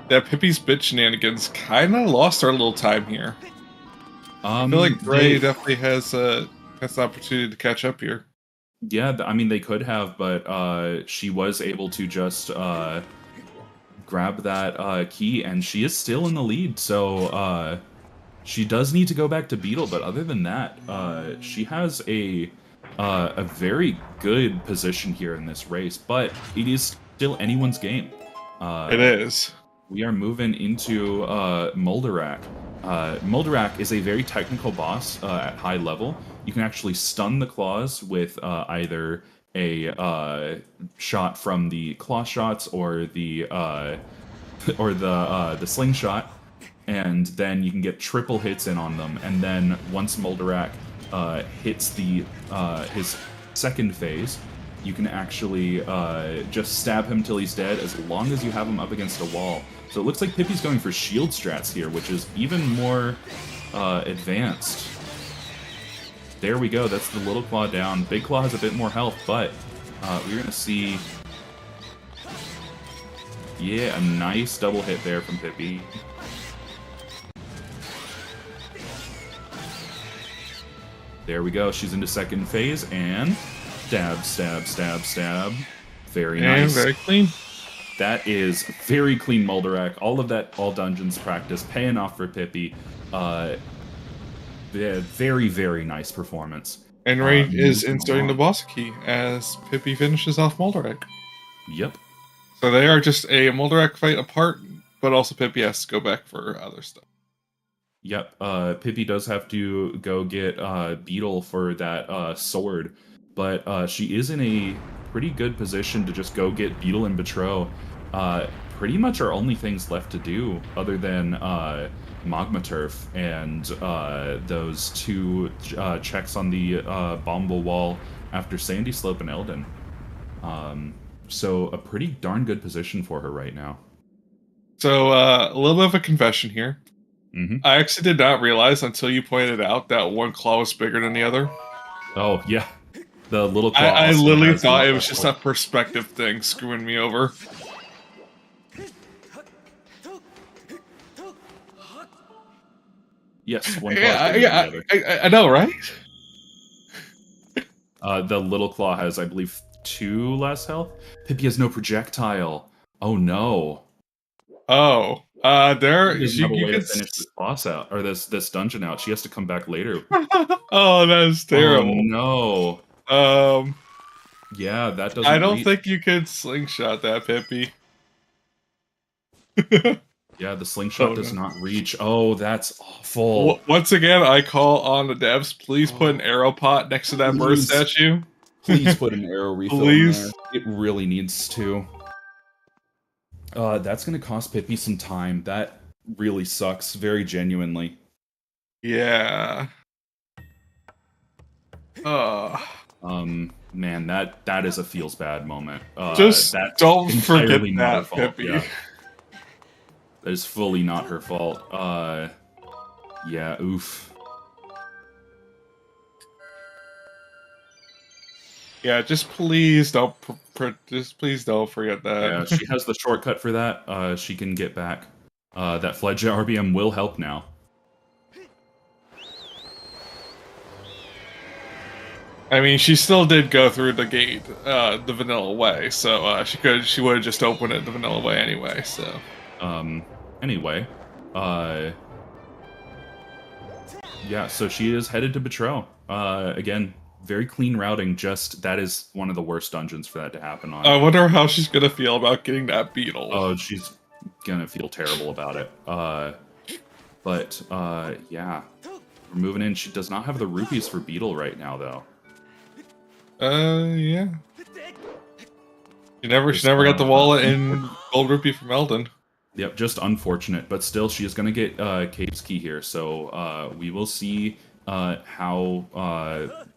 that Pippy's bit shenanigans kind of lost our little time here. I feel like Ray definitely has an opportunity to catch up here. Yeah, I mean, they could have, but she was able to just grab that key, and she is still in the lead, so she does need to go back to Beetle, but other than that, she has a very good position here in this race, but it is still anyone's game. It is. We are moving into Molderak. Molderak is a very technical boss at high level. You can actually stun the claws with either a shot from the claw shots or the slingshot, and then you can get triple hits in on them. And then once Molderak hits the his second phase, you can actually just stab him till he's dead as long as you have him up against a wall. So it looks like Pippy's going for shield strats here, which is even more advanced. There we go, that's the little claw down. Big claw has a bit more health, but we're going to see... Yeah, a nice double hit there from Pippy. There we go, she's into second phase, and stab, stab, stab, stab. Very nice. And very clean. That is very clean Molderak. All of that all dungeons practice paying off for Pippy. Very, very nice performance. And Ray is inserting the boss key as Pippy finishes off Molderak. Yep. So they are just a Molderak fight apart, but also Pippy has to go back for other stuff. Yep. Pippy does have to go get Beetle for that sword, but she is in a pretty good position to just go get Beetle and Betrow. Pretty much our only things left to do, other than Magma Turf and those two checks on the Bomble Wall after Sandy Slope and Eldon. So a pretty darn good position for her right now. So a little bit of a confession here. Mm-hmm. I actually did not realize until you pointed out that one claw was bigger than the other. Oh, yeah. The little claw. I literally thought it was just a perspective thing screwing me over. Yes, one claw. Yeah, I know, right? The little claw has, I believe, 2 less health. Pippy has no projectile. Oh no. Oh, there you can finish this boss out, or this dungeon out. She has to come back later. Oh, that is terrible. Oh no. Yeah, that doesn't. I don't think you could slingshot that, Pippy. Yeah, the slingshot does not reach. Oh, that's awful. Once again, I call on the devs. Please put an arrow pot next to that bird statue. Please put an arrow refill in there. It really needs to. That's going to cost Pippy some time. That really sucks, very genuinely. Yeah. Man, that is a feels bad moment. Just don't forget that, Pippy. Yeah. That is fully not her fault. Yeah, oof. Yeah, just please don't. Just please don't forget that. Yeah, she has the shortcut for that. She can get back. That Fledge RBM will help now. I mean, she still did go through the gate the vanilla way, so she would have just opened it the vanilla way anyway. So Anyway, yeah, so she is headed to Betrow. Again, very clean routing. Just that is one of the worst dungeons for that to happen on. I wonder how she's gonna feel about getting that beetle. Oh, she's gonna feel terrible about it. Yeah, we're moving in. She does not have the rupees for Beetle right now, though. Yeah. She never got the wallet in Gold Rupee from Eldon. Yep, just unfortunate, but still, she is going to get Cape's Key here, so we will see how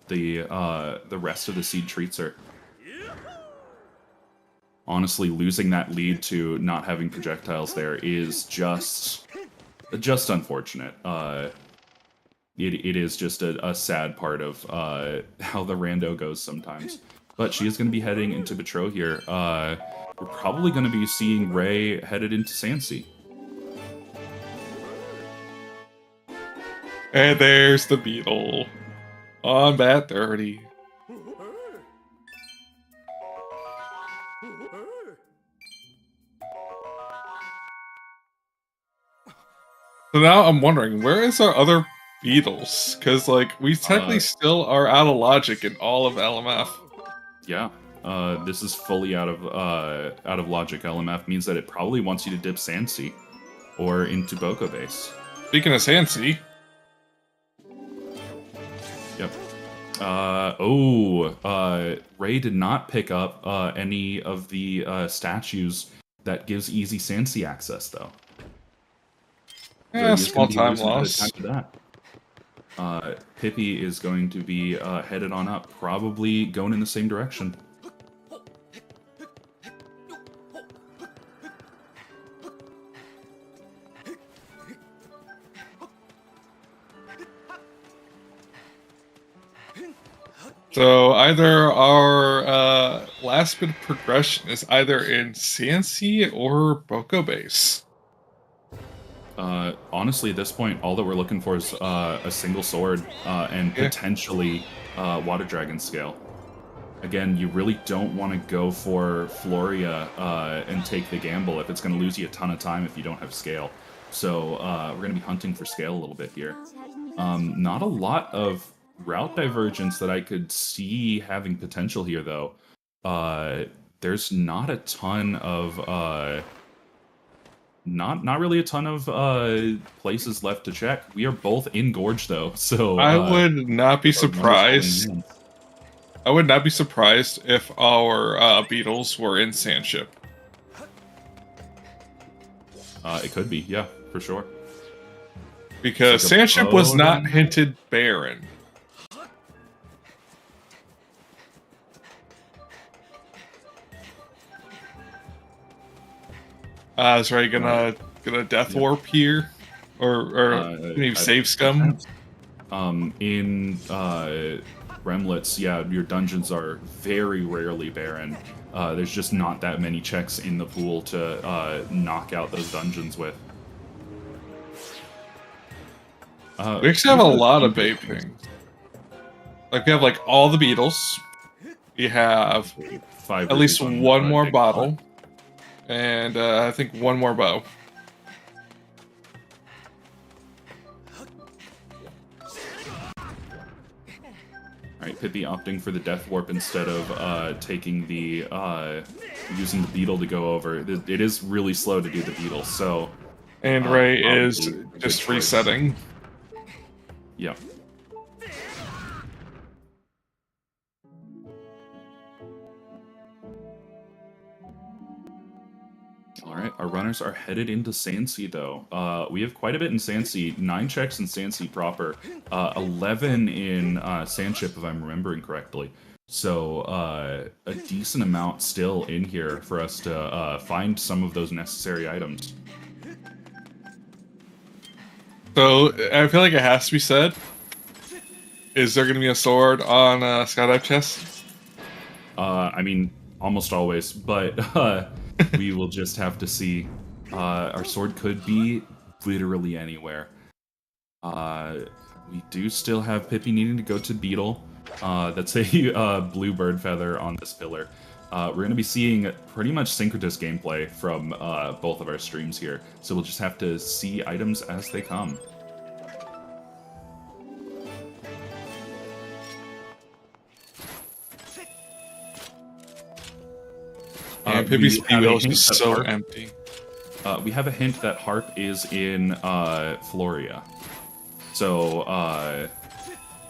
the rest of the seed treats her. Honestly, losing that lead to not having projectiles there is just unfortunate. It is just a sad part of how the rando goes sometimes. But she is going to be heading into Betrow here. We're probably going to be seeing Ray headed into Sansi. And there's the beetle on bat 30. So now I'm wondering, where is our other beetles? Because, like, we technically still are out of logic in all of LMF. Yeah, this is fully out of logic. LMF means that it probably wants you to dip Sansi or into Boko base. Speaking of Sansi. Yep. Ray did not pick up any of the statues that gives easy Sansi access, though. Yeah, small time loss. Pippi is going to be headed on up, probably going in the same direction. So either our last bit of progression is either in Sansi or Boko base. Honestly, at this point, all that we're looking for is a single sword and potentially Water Dragon scale. Again, you really don't want to go for Floria and take the gamble if it's going to lose you a ton of time if you don't have scale. So we're going to be hunting for scale a little bit here. Not a lot of route divergence that I could see having potential here, though. There's not a ton of... Not really a ton of places left to check. We are both in Gorge, though, so... I would not be surprised. I would not be surprised if our beetles were in Sandship. It could be, yeah, for sure. Because Sandship was not hinted barren. Is Ray gonna death warp here, or maybe save scum? In Remlits, yeah, your dungeons are very rarely barren. There's just not that many checks in the pool to knock out those dungeons with. We actually have a lot of vape things. Like, we have, like, all the beetles. We have at least one more bottle. And I think one more bow. Alright, Pippi opting for the Death Warp instead of taking the using the Beetle to go over. It is really slow to do the Beetle, so... And Ray is just resetting. Yep. Alright, our runners are headed into Sansi, though. We have quite a bit in Sansi. 9 checks in Sansi proper. 11 in Sandship, if I'm remembering correctly. So, a decent amount still in here for us to find some of those necessary items. So I feel like it has to be said. Is there going to be a sword on Skydive chest? I mean, almost always, but we will just have to see. Our sword could be literally anywhere. We do still have Pippi needing to go to Beetle. That's a blue bird feather on this pillar. We're going to be seeing pretty much synchronous gameplay from both of our streams here, so we'll just have to see items as they come. Pippi's we have a wheel is hint just that so Harp- empty. We have a hint that Harp is in Floria. So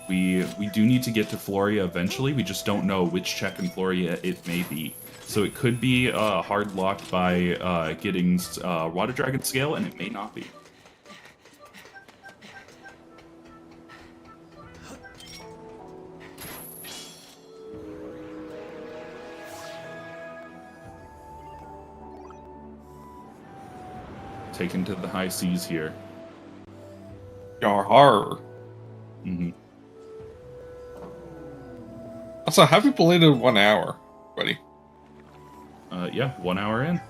we do need to get to Floria eventually. We just don't know which check in Floria it may be. So it could be hard locked by getting Water Dragon Scale, and it may not be. Taken to the high seas here. Yar. Mm-hmm. Also, happy belated 1 hour, buddy. Yeah, 1 hour in.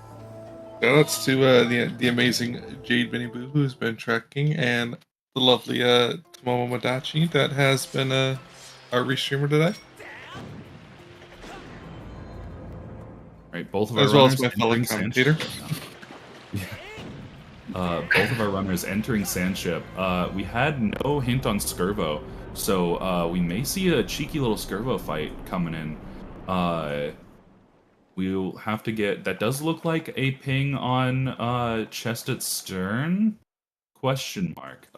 Shoutouts to the amazing Jade Minnie Boo who's been tracking, and the lovely Tomomo Madachi that has been our restreamer today. Right, both of our As well runners as my fellow entering commentator. Sandship. Both of our runners entering Sandship. We had no hint on Skirbo, so we may see a cheeky little Skirbo fight coming in. We'll have to get... That does look like a ping on chest at stern? Question mark.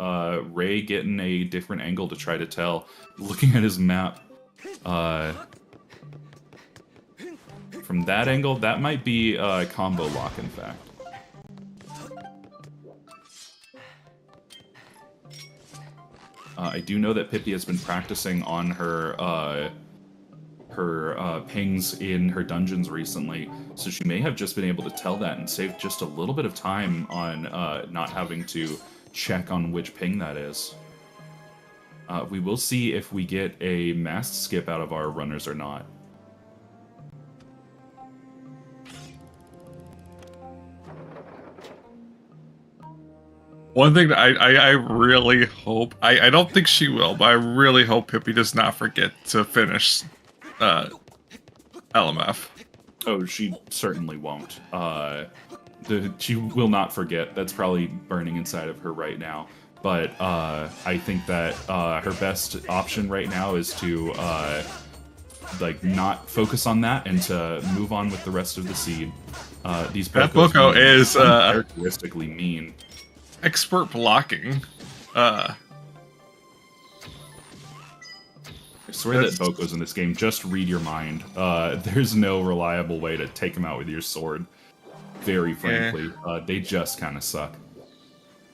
Ray getting a different angle to try to tell. Looking at his map. From that angle, that might be a combo lock, in fact. I do know that Pippi has been practicing on her pings in her dungeons recently, so she may have just been able to tell that and save just a little bit of time on not having to check on which ping that is. We will see if we get a mast skip out of our runners or not. One thing that I really hope, I don't think she will, but I really hope Pippi does not forget to finish LMF. Oh, she certainly won't. She will not forget. That's probably burning inside of her right now. But I think that her best option right now is to not focus on that and to move on with the rest of the seed. These That Boko is characteristically mean. Expert blocking. I swear that Boko's in this game. Just read your mind. There's no reliable way to take him out with your sword. Very frankly, they just kind of suck.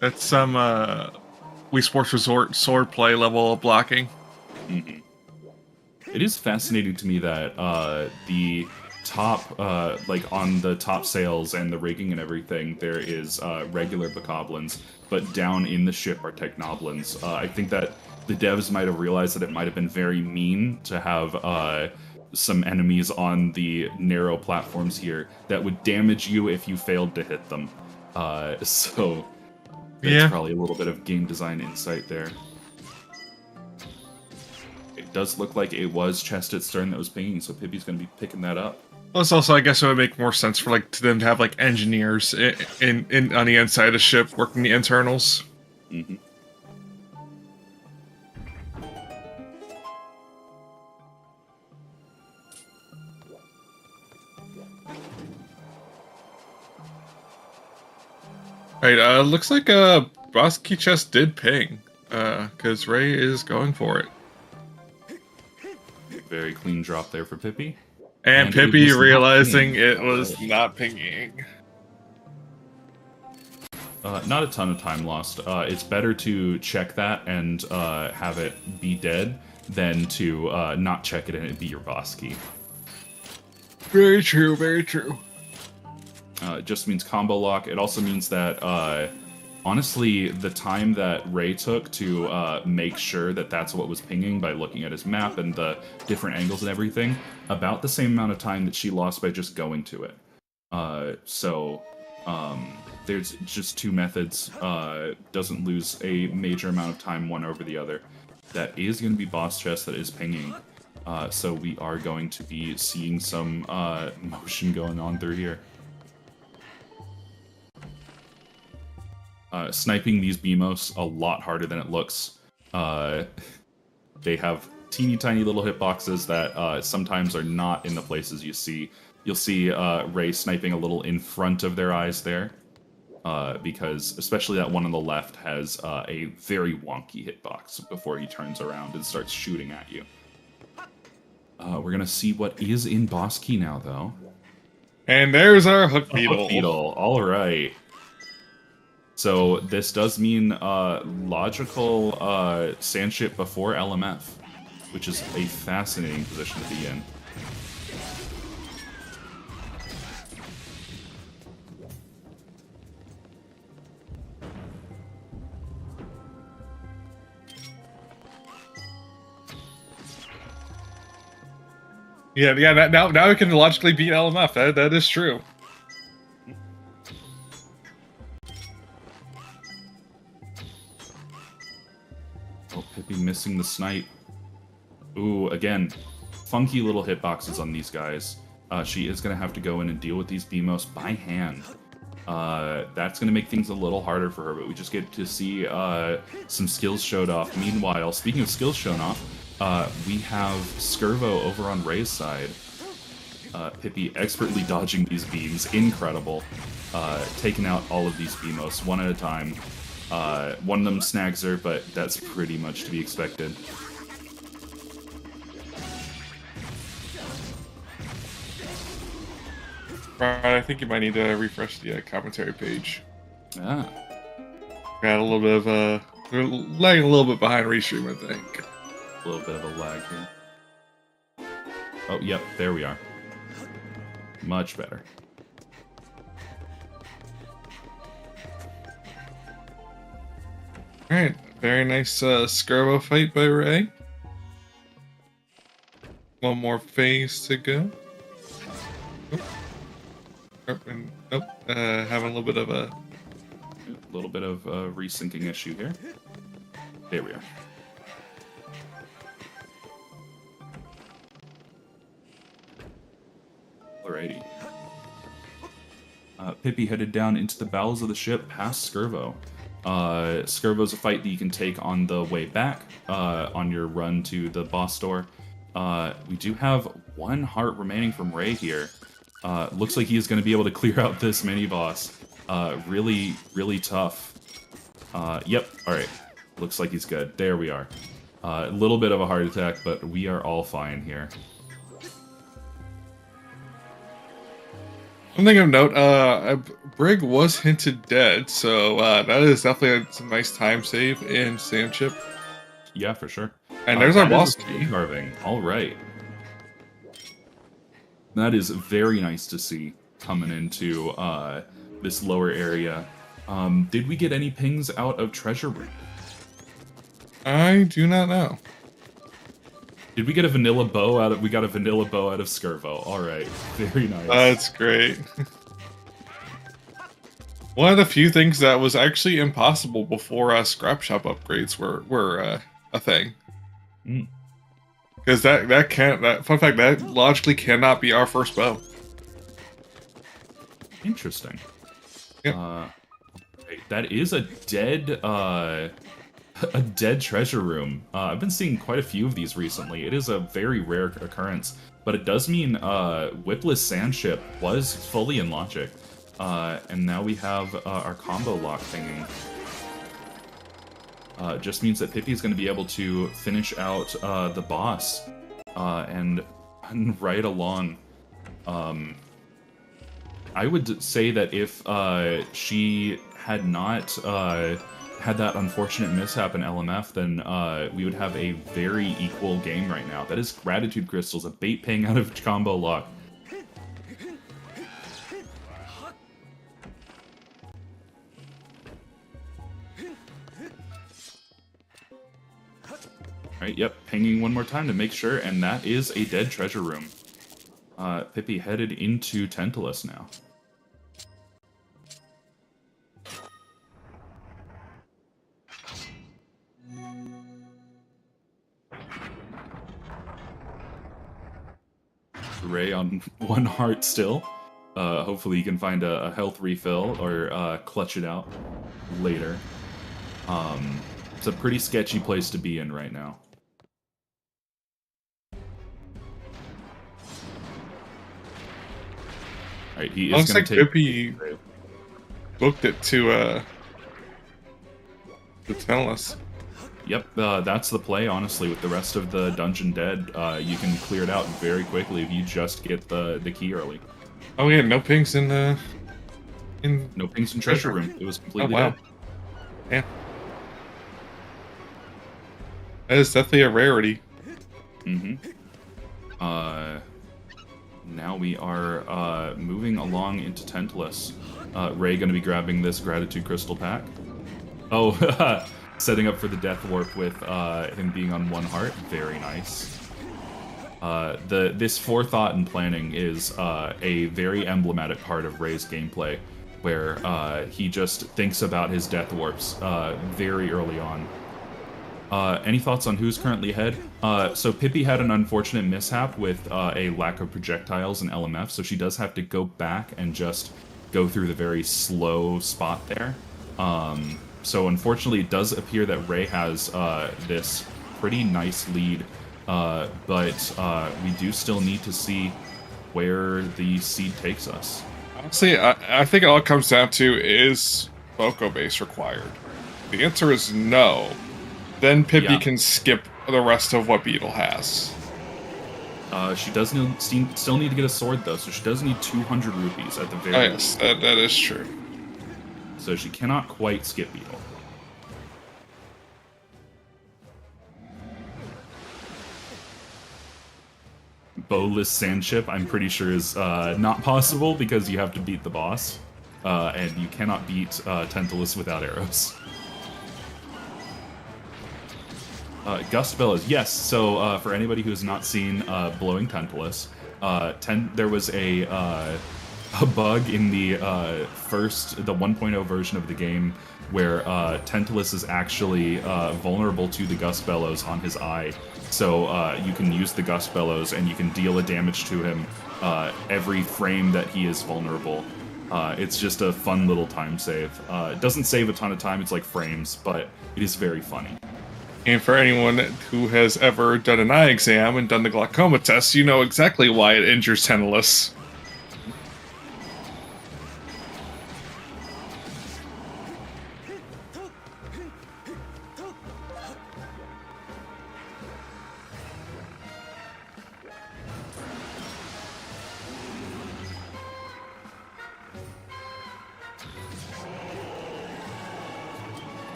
That's some Wii Sports Resort sword play level of blocking. Mm-hmm. It is fascinating to me that the top, on the top sails and the rigging and everything, there is regular bokoblins, but down in the ship are technoblins. I think that the devs might have realized that it might have been very mean to have some enemies on the narrow platforms here that would damage you if you failed to hit them. So that's probably a little bit of game design insight there. It does look like it was chest at stern that was pinging, so Pippi's going to be picking that up. Plus, also, I guess it would make more sense for to them to have engineers in on the inside of the ship working the internals. Mm-hmm. Right, looks like Boss Key Chest did ping, because Ray is going for it. Very clean drop there for Pippi. And Pippi realizing it was not pinging. Not a ton of time lost. It's better to check that and have it be dead than to not check it and it be your boss key. Very true, very true. It just means combo lock. It also means that honestly, the time that Ray took to make sure that that's what was pinging by looking at his map and the different angles and everything, about the same amount of time that she lost by just going to it. There's just two methods. Doesn't lose a major amount of time one over the other. That is going to be boss chest that is pinging. So we are going to be seeing some motion going on through here. Sniping these BMOs a lot harder than it looks. They have teeny tiny little hitboxes that sometimes are not in the places you see. You'll see Ray sniping a little in front of their eyes there, because especially that one on the left has a very wonky hitbox before he turns around and starts shooting at you. We're gonna see what is in boss key now, though. And there's our hook beetle. Hook beetle, all right. So this does mean logical sandship before LMF, which is a fascinating position to be in. Yeah. Now we can logically beat LMF. That is true. Oh, Pippi missing the snipe. Ooh, again, funky little hitboxes on these guys. She is going to have to go in and deal with these BMOs by hand. That's going to make things a little harder for her, but we just get to see some skills showed off. Meanwhile, speaking of skills shown off, we have Skirvo over on Ray's side. Pippi expertly dodging these beams. Incredible. Taking out all of these BMOs one at a time. One of them snags her, but that's pretty much to be expected. Right, I think you might need to refresh the commentary page. Ah. Got a little bit of we're lagging a little bit behind restream, I think. A little bit of a lag here. Oh, yep, there we are. Much better. Alright, very nice Skirbo fight by Ray. One more phase to go. Having a little bit of a resyncing issue here. There we are. Alrighty. Pippi headed down into the bowels of the ship past Skirvo. Skirvo's a fight that you can take on the way back, on your run to the boss door. We do have one heart remaining from Ray here. Looks like he is going to be able to clear out this mini-boss. Really, really tough. Yep, alright. Looks like he's good. There we are. A little bit of a heart attack, but we are all fine here. One thing of note, Brig was hinted dead, so that is definitely some nice time save in Sandship. Yeah, for sure. And there's our boss key. Carving. All right. That is very nice to see coming into this lower area. Did we get any pings out of Treasure Room? I do not know. Did we get a vanilla bow out of? We got a vanilla bow out of Skirvo. All right, very nice. That's great. One of the few things that was actually impossible before scrap shop upgrades were a thing. Because that fun fact, that logically cannot be our first bow. Interesting. Yep. That is a dead treasure room. I've been seeing quite a few of these recently. It is a very rare occurrence, but it does mean Whipless Sandship was fully in logic, and now we have our combo lock thingy. Just means that Pippi is going to be able to finish out the boss and run right along. I would say that if she had not had that unfortunate mishap in LMF, then we would have a very equal game right now. That is Gratitude Crystals, a bait ping out of combo lock. Right, yep, pinging one more time to make sure, and that is a dead treasure room. Pippi headed into Tantalus now. Ray on 1 heart still. Hopefully you can find a health refill or clutch it out later. It's a pretty sketchy place to be in right now. Alright, he is going to take... Pippi booked it to Tantalus. Yep, that's the play, honestly. With the rest of the dungeon dead, you can clear it out very quickly if you just get the key early. Oh yeah, no pings in No pings in treasure room. It was completely wow. dead. Yeah. That is definitely a rarity. Mm-hmm. Now we are moving along into Tantalus. Ray going to be grabbing this Gratitude Crystal pack. Oh, setting up for the Death Warp with him being on 1 heart. Very nice. This forethought and planning is a very emblematic part of Ray's gameplay, where he just thinks about his Death Warps very early on. Any thoughts on who's currently ahead? So Pippi had an unfortunate mishap with a lack of projectiles and LMF, so she does have to go back and just go through the very slow spot there. So unfortunately it does appear that Ray has this pretty nice lead, but we do still need to see where the seed takes us. Honestly, I think it all comes down to, is Boko base required? The answer is no. Then Pippi can skip the rest of what Beetle has. She does still need to get a sword, though, so she does need 200 rupees at the very least. Yes, that is true. So she cannot quite skip Beetle. Bowless Sandship, I'm pretty sure, is not possible because you have to beat the boss. And you cannot beat Tantalus without arrows. Gust Bellows, yes. So for anybody who has not seen Blowing Tantalus, there was a bug in the 1.0 version of the game where Tantalus is actually vulnerable to the Gust Bellows on his eye. So you can use the Gust Bellows and you can deal a damage to him every frame that he is vulnerable. It's just a fun little time save. It doesn't save a ton of time, it's like frames, but it is very funny. And for anyone who has ever done an eye exam and done the glaucoma test, you know exactly why it injures Tantalus.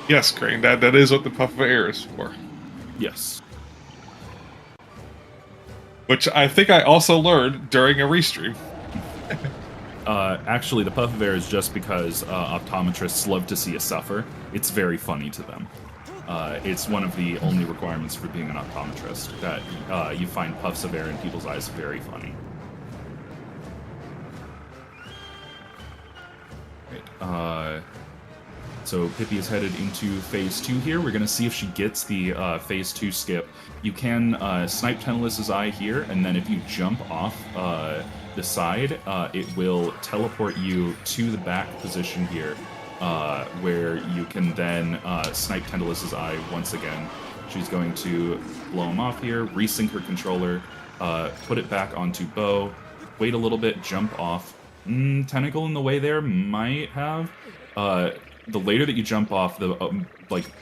Yes, Crane, that is what the puff of air is for. Yes. Which I think I also learned during a restream. Actually, the puff of air is just because optometrists love to see us suffer. It's very funny to them. It's one of the only requirements for being an optometrist, that you find puffs of air in people's eyes very funny. Right, so Pippi is headed into Phase 2 here. We're going to see if she gets the Phase 2 skip. You can snipe Tantalus's eye here, and then if you jump off the side, it will teleport you to the back position here, where you can then snipe Tantalus's eye once again. She's going to blow him off here, resync her controller, put it back onto bow, wait a little bit, jump off. Tentacle in the way there might have. The later that you jump off, the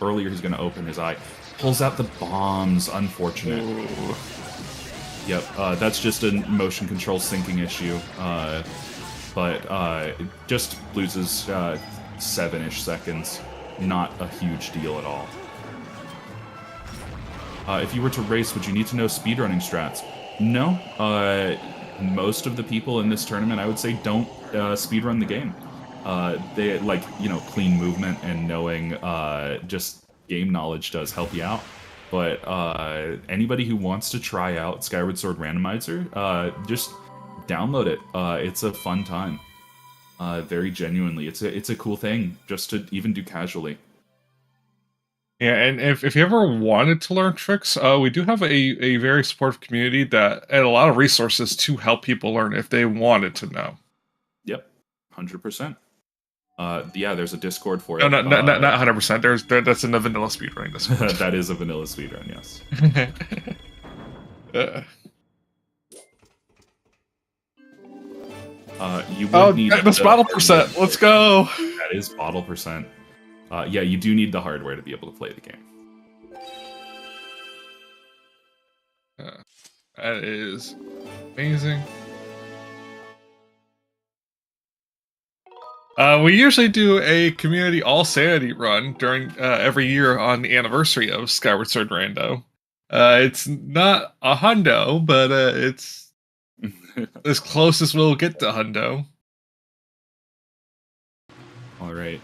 earlier he's going to open his eye. Pulls out the bombs. Unfortunate. Ooh. Yep, that's just a motion control syncing issue. But it just loses 7-ish seconds. Not a huge deal at all. If you were to race, would you need to know speedrunning strats? No. Most of the people in this tournament, I would say, don't speedrun the game. They like, clean movement and knowing just game knowledge does help you out. But anybody who wants to try out Skyward Sword Randomizer, just download it. It's a fun time. Very genuinely, it's a cool thing just to even do casually. Yeah, and if you ever wanted to learn tricks, we do have a very supportive community and a lot of resources to help people learn if they wanted to know. Yep, 100%. Yeah, there's a Discord for No, it. not 100%. That's in the vanilla speedrun Discord. That is a vanilla speedrun, yes. You would need that's bottle percent. Let's go. That is bottle percent. Yeah, you do need the hardware to be able to play the game. That is amazing. We usually do a community all sanity run during every year on the anniversary of Skyward Sword Rando. It's not a hundo, but it's as close as we'll get to hundo. All right,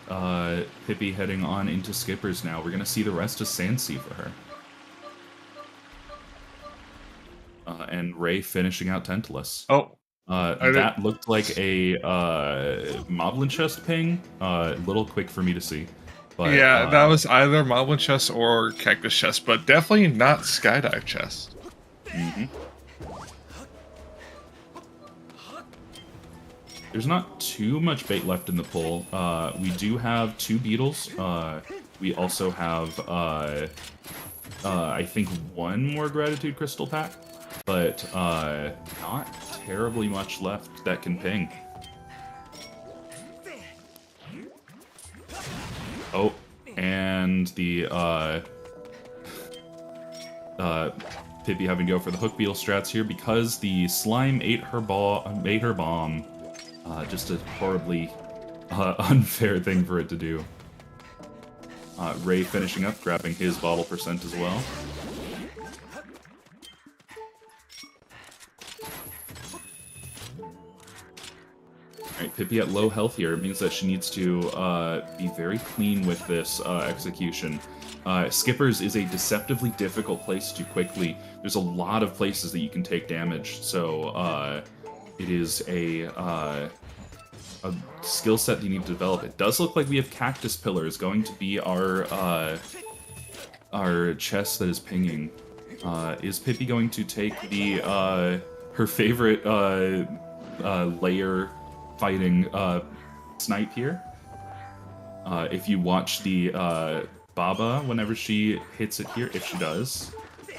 Pippi heading on into Skippers now. We're gonna see the rest of Sandsea for her. And Ray finishing out Tantalus. Oh. That looked like a Moblin chest ping. A little quick for me to see. But, yeah, that was either Moblin chest or Cactus chest, but definitely not Skydive chest. Mm-hmm. There's not too much bait left in the pool. We do have 2 beetles. We also have, I think, 1 more gratitude crystal pack. But not terribly much left that can ping. Oh, and the Pippi having to go for the hook beetle strats here because the slime ate her bomb. Just a horribly unfair thing for it to do. Ray finishing up, grabbing his bottle percent as well. Alright, Pippi at low health here. It means that she needs to be very clean with this execution. Skippers is a deceptively difficult place to quickly. There's a lot of places that you can take damage, so it is a skill set that you need to develop. It does look like we have Cactus Pillars going to be our chest that is pinging. Is Pippi going to take the her favorite layer fighting snipe here? If you watch the Baba whenever she hits it here, if she does,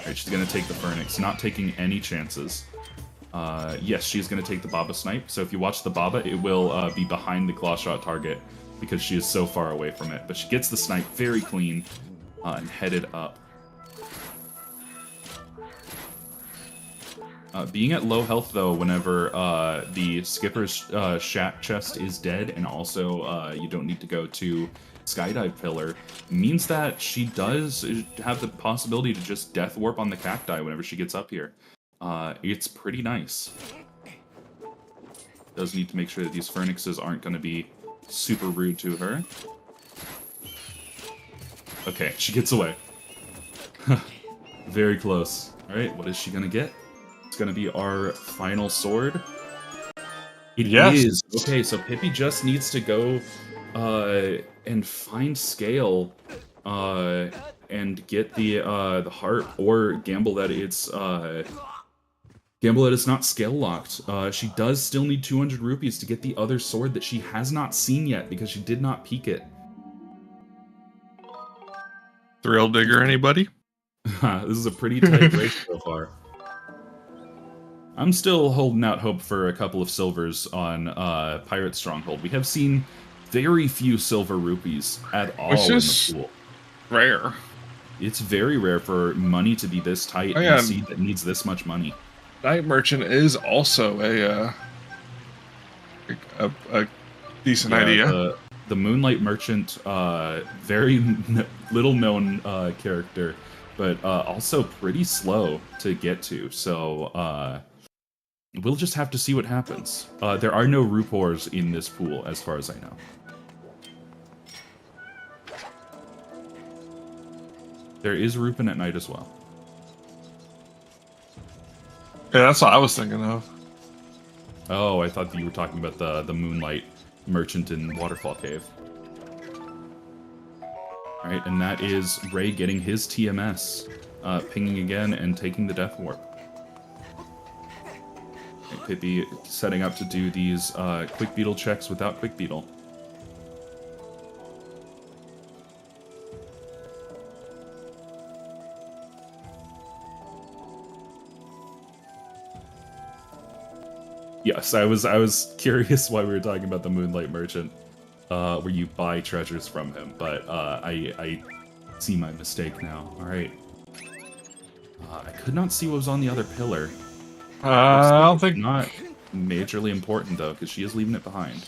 right, she's gonna take the Phoenix, not taking any chances. Yes, she's gonna take the Baba snipe. So if you watch the Baba, it will be behind the claw shot target because she is so far away from it. But she gets the snipe very clean and headed up. Being at low health, though, whenever the Skipper's Shat chest is dead, and also you don't need to go to Skydive Pillar, means that she does have the possibility to just Death Warp on the Cacti whenever she gets up here. It's pretty nice. Does need to make sure that these Phoenixes aren't going to be super rude to her. Okay, she gets away. Very close. Alright, what is she going to get? It's going to be our final sword. It is. Okay, so Pippi just needs to go and find Scale and get the harp, or gamble that it's not Scale locked. She does still need 200 rupees to get the other sword that she has not seen yet because she did not peek it. Thrill Digger, anybody? This is a pretty tight race so far. I'm still holding out hope for a couple of silvers on Pirate Stronghold. We have seen very few silver rupees at all in the pool. Rare. It's very rare for money to be this tight and a seed that needs this much money. Night Merchant is also a decent idea. The Moonlight Merchant, very little known character, but also pretty slow to get to. So we'll just have to see what happens. There are no Rupors in this pool, as far as I know. There is Rupin at night as well. Yeah, that's what I was thinking of. Oh, I thought that you were talking about the Moonlight Merchant in Waterfall Cave. Alright, and that is Ray getting his TMS, pinging again and taking the Death Warp. Okay, Pippi setting up to do these Quick Beetle checks without Quick Beetle. Yes, I was curious why we were talking about the Moonlight Merchant, where you buy treasures from him, but I see my mistake now. All right. I could not see what was on the other pillar. I don't think... Not majorly important, though, because she is leaving it behind.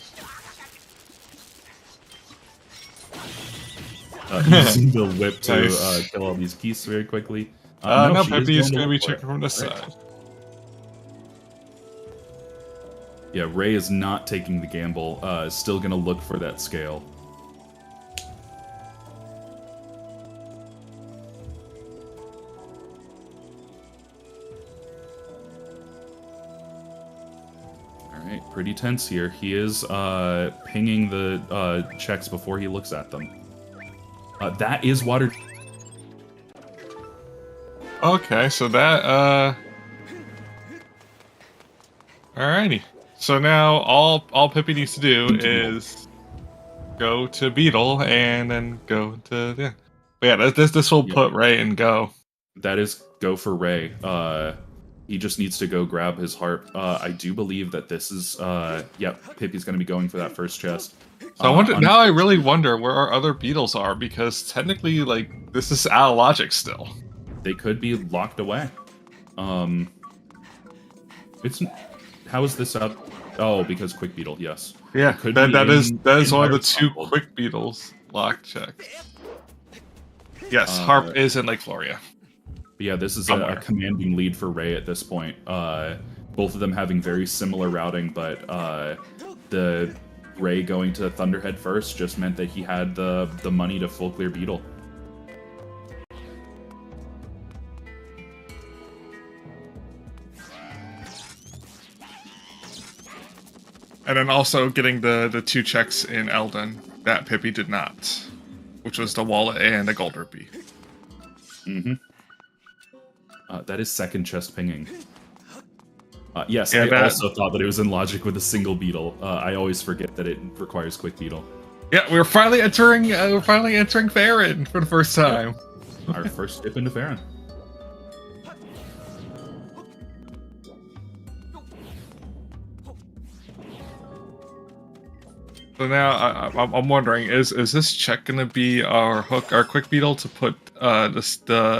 Using the whip to kill all these geese very quickly. No, Pippi's going to be checking from this side. Yeah, Ray is not taking the gamble. Still going to look for that scale. Alright, pretty tense here. He is pinging the checks before he looks at them. That is water... Okay, so that, Alrighty. So now all Pippi needs to do is go to Beetle and then go to... Yeah. But yeah, this will put Ray in go. That is go for Ray. He just needs to go grab his harp. I do believe that this is... Yep, Pippi's going to be going for that first chest. So I wonder, now I really wonder where our other beetles are, because technically, like, this is out of logic still. They could be locked away. It's... How is this up? Oh, because Quick Beetle, yes. Yeah, that is one of the two Quick Beetles lock checks. Yes, Harp is in Lake Floria. Yeah, this is a commanding lead for Ray at this point. Both of them having very similar routing, but the Ray going to Thunderhead first just meant that he had the money to full clear Beetle. And then also getting the two checks in Eldon that Pippi did not, which was the wallet and the gold rupee. Mm-hmm. That is second chest pinging. Yes, yeah, I also thought that it was in logic with a single beetle. I always forget that it requires quick beetle. Yeah, we're finally entering Farron for the first time. Our first dip into Farron. So now I'm wondering, is this check gonna be our hook, our quick beetle to put I'm expecting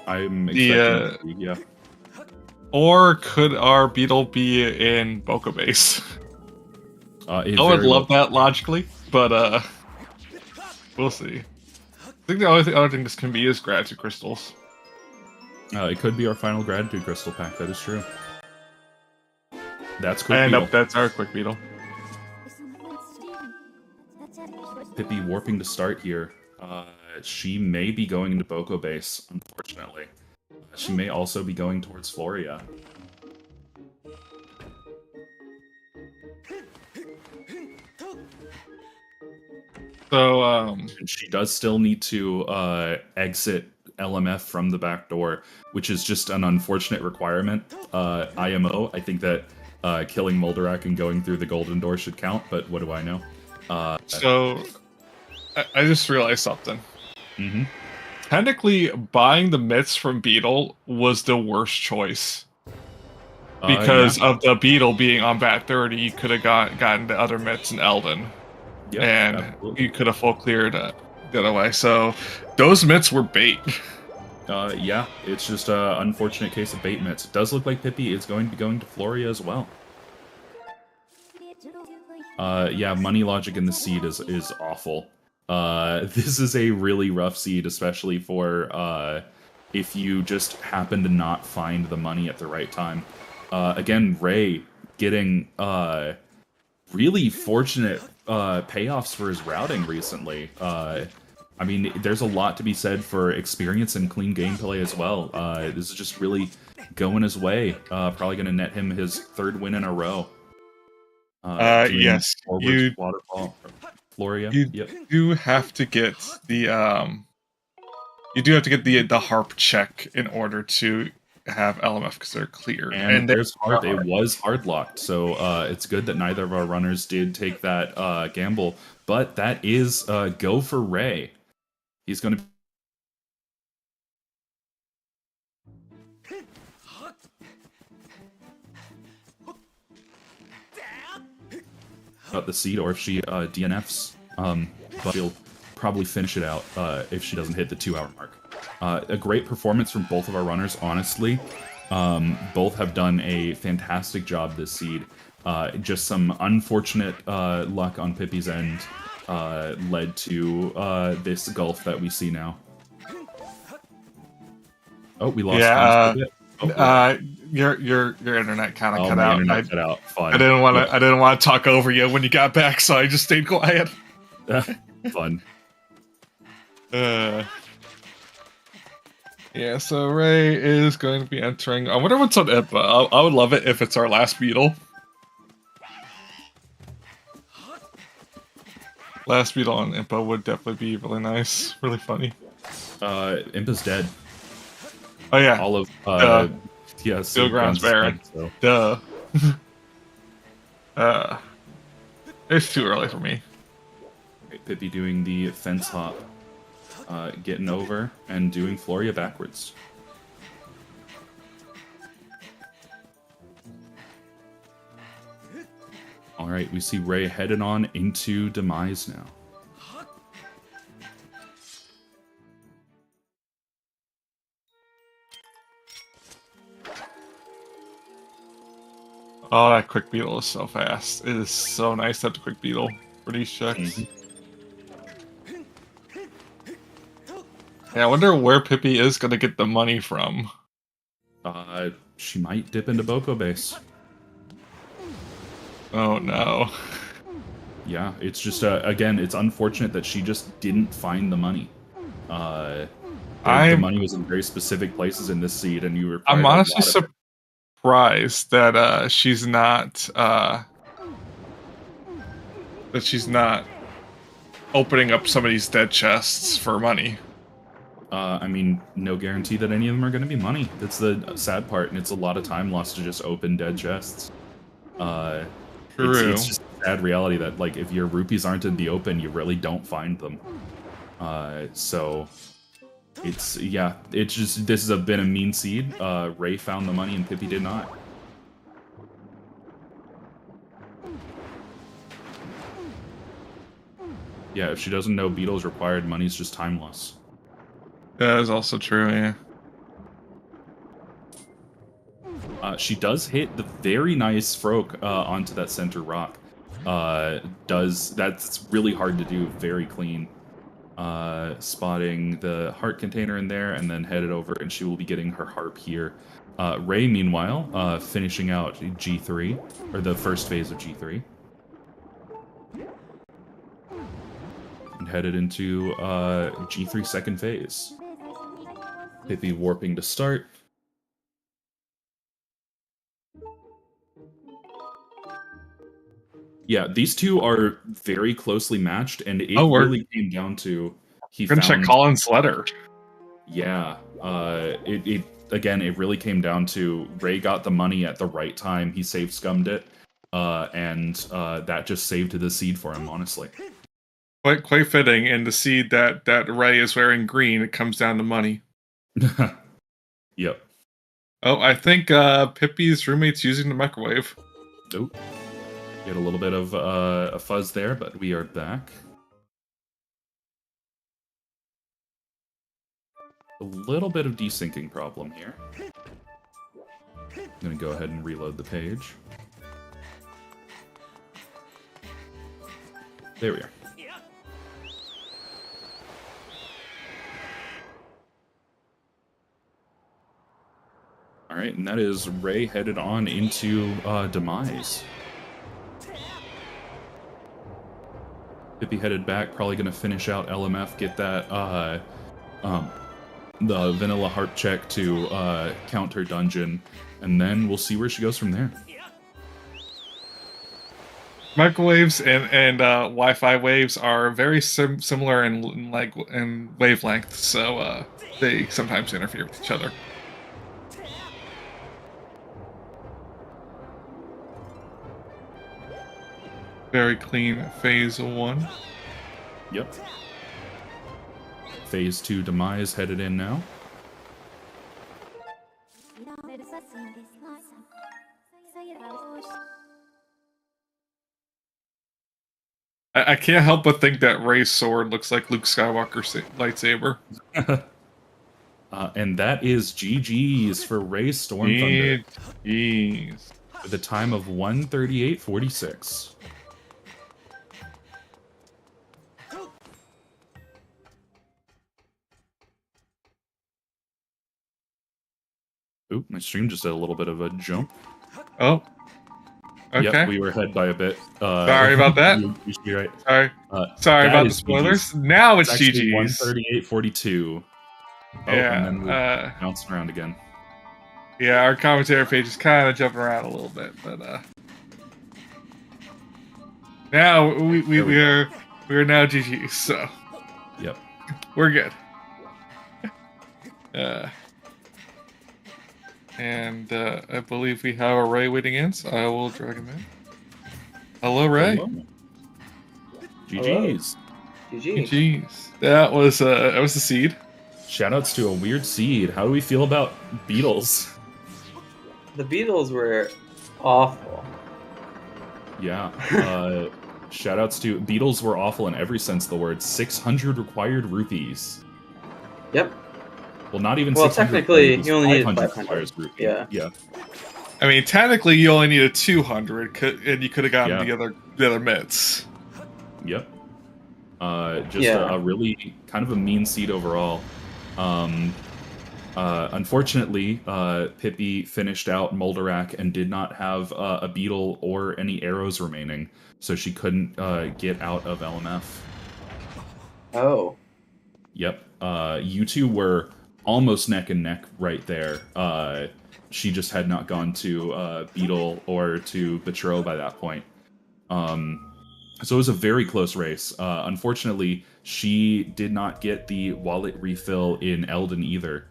it to be, yeah. Or could our beetle be in Boca Base? I would love that logically, but we'll see. I think the other thing this can be is gratitude crystals. It could be our final gratitude crystal pack. That is true. That's quick and beetle. That's our quick beetle. Pippi warping to start here. She may be going into Boko Base, unfortunately. She may also be going towards Floria. So, she does still need to exit LMF from the back door, which is just an unfortunate requirement. IMO, I think that killing Moldarak and going through the golden door should count, but what do I know? So, I just realized something. Mm-hmm. Technically, buying the mitts from Beetle was the worst choice. Because of the Beetle being on bat 30, you could have gotten the other mitts in Eldon. Yep, and absolutely. You could have full cleared the other way. So, those mitts were bait. Yeah, it's just an unfortunate case of bait mitts. It does look like Pippi is going to be going to Floria as well. Yeah, money logic in the seed is awful. This is a really rough seed, especially for if you just happen to not find the money at the right time. Again, Ray getting really fortunate payoffs for his routing recently. I mean, there's a lot to be said for experience and clean gameplay as well. This is just really going his way. Probably going to net him his 3rd win in a row. Doing Yes, forward waterfall, Floria. you Yep. do have to get the the harp check in order to have LMF because they're clear. And there's hard. It was hard locked, so it's good that neither of our runners did take that gamble. But that is go for Ray. He's going to the seed, or if she DNFs, but she'll probably finish it out if she doesn't hit the 2-hour mark. A great performance from both of our runners, honestly. Both have done a fantastic job this seed. Just some unfortunate luck on Pippy's end led to this gulf that we see now. Oh, we lost. Yeah. Oh, Your internet kind of cut my out. internet cut out. Fun. I didn't want to talk over you when you got back, so I just stayed quiet. Fun. Yeah, so Ray is going to be entering. I wonder what's on Impa. I would love it if it's our last beetle. Last beetle on Impa would definitely be really nice, really funny. Impa's dead. Oh yeah, All of yeah, Speedrun's Baron. So. Duh. It's too early for me. Pippy doing the fence hop, getting over and doing Floria backwards. All right, we see Ray headed on into Demise now. Oh, that quick beetle is so fast. It is so nice to have the quick beetle for these checks. Mm-hmm. Yeah, I wonder where Pippy is going to get the money from. She might dip into Boko base. Oh no. Yeah, it's just again, it's unfortunate that she just didn't find the money. The money was in very specific places in this seed, and you were. I'm honestly surprised that she's not opening up some of these dead chests for money. I mean, no guarantee that any of them are going to be money. That's the sad part, and it's a lot of time lost to just open dead chests. True. It's just a sad reality that, like, if your rupees aren't in the open, you really don't find them. So, it's just, this has been a mean seed. Ray found the money and Pippy did not. Yeah, if she doesn't know beetles required, money's just time loss. That is also true, yeah. She does hit the very nice Froke onto that center rock. That's really hard to do, very clean. Spotting the heart container in there and then headed over, and she will be getting her harp here. Ray, meanwhile, finishing out G3, or the first phase of G3. And headed into G3 second phase. Pippy warping to start. Yeah, these two are very closely matched, and it really came down to We're gonna check Colin's letter. Yeah, it really came down to Ray got the money at the right time. He save scummed it, and that just saved the seed for him. Honestly, quite fitting. In the seed that Ray is wearing green, it comes down to money. Yep. Oh, I think Pippy's roommate's using the microwave. Oh. Get a little bit of a fuzz there, but we are back. A little bit of desyncing problem here. I'm going to go ahead and reload the page. There we are. Alright, and that is Ray headed on into Demise. Pippi headed back, probably going to finish out LMF, get that the vanilla heart check to count her dungeon, and then we'll see where she goes from there. Microwaves and Wi-Fi waves are very similar in wavelength, so they sometimes interfere with each other. Very clean phase 1. Yep. Phase 2 demise headed in now. I can't help but think that Ray's sword looks like Luke Skywalker's lightsaber. And that is GG's for RayStormThunder. GG's. With a time of 1:38:46. Oop, my stream just did a little bit of a jump. Oh. Okay. Yep, we were ahead by a bit. Sorry about that. You're right. Sorry about the spoilers. GG's. Now it's actually GG's. 1:38:42. Oh, Yeah. and then we're bouncing around again. Yeah, our commentary page is kind of jumping around a little bit, but now we are now GG's, so yep, we're good. And I believe we have a Ray waiting in, so I will drag him in. Hello, Ray. Hello. GG's. GG's. That was the seed. Shoutouts to a weird seed. How do we feel about Beatles? The Beatles were awful. Yeah. Shoutouts to Beatles were awful in every sense of the word. 600 required rupees. Yep. Well, not even. Well, 600 technically, rupees, you only needed 500 500. requires rupee. Yeah. Yeah. I mean, technically, you only needed 200, and you could have gotten the other mitts. Yep. A really kind of a mean seed overall. Unfortunately, Pippi finished out Moldarak and did not have a beetle or any arrows remaining, so she couldn't get out of LMF. Oh. Yep. You two were almost neck and neck right there. She just had not gone to Beetle or to Betrow by that point. So it was a very close race. Unfortunately, she did not get the wallet refill in Elden either.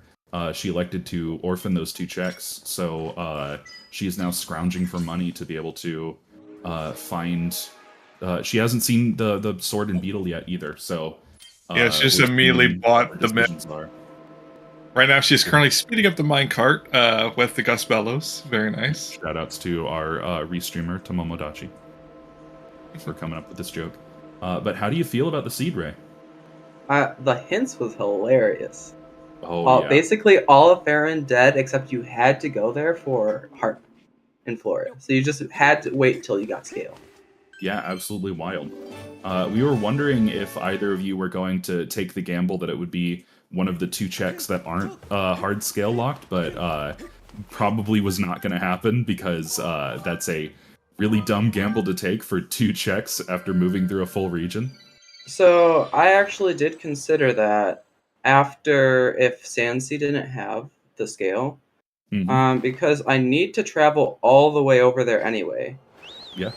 She elected to orphan those 2 checks, so she is now scrounging for money to be able to find... she hasn't seen the sword and beetle yet either, so... yeah, she just immediately bought the myth. Right now, she's currently speeding up the minecart with the Gus Bellows. Very nice. Shoutouts to our restreamer, Tomomodachi, for coming up with this joke. But how do you feel about the seed, Ray? The hints was hilarious. Oh, yeah. Basically, all of Farron dead, except you had to go there for Harp and Flora. So you just had to wait till you got scale. Yeah, absolutely wild. We were wondering if either of you were going to take the gamble that it would be one of the 2 checks that aren't hard scale locked, but probably was not going to happen because that's a really dumb gamble to take for 2 checks after moving through a full region. So I actually did consider that after if Sansi didn't have the scale, because I need to travel all the way over there anyway. Yeah.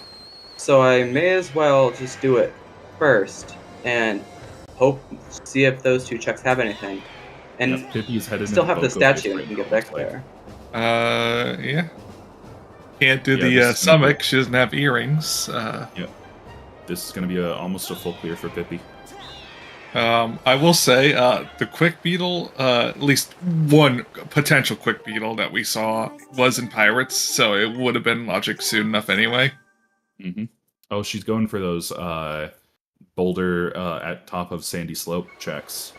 So I may as well just do it first and see if those 2 checks have anything, and Pippi's headed still have the Boko statue right and can now, get back like. there. Yeah. Can't do the this is stomach. She doesn't have earrings. Yeah. This is going to be almost a full clear for Pippi. I will say the quick beetle, at least one potential quick beetle that we saw was in Pirates, so it would have been logic soon enough anyway. Oh, she's going for those boulder at top of Sandy Slope checks.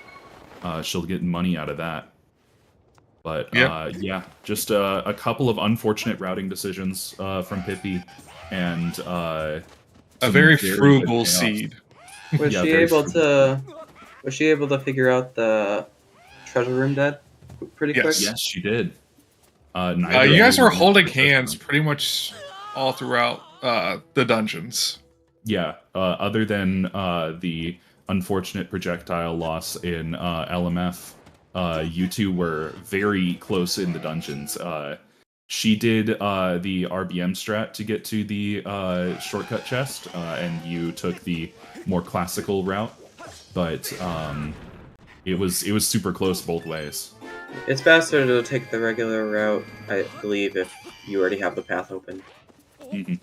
She'll get money out of that. But yeah, just a couple of unfortunate routing decisions from Pippi, and a very frugal seed. Was she able to figure out the treasure room dead pretty quick? Yes, she did. You guys were holding hands pretty much all throughout the dungeons. Yeah, other than the unfortunate projectile loss in LMF, you two were very close in the dungeons. She did the RBM strat to get to the shortcut chest, and you took the more classical route. But it was super close both ways. It's faster to take the regular route, I believe, if you already have the path open. Mm-hmm.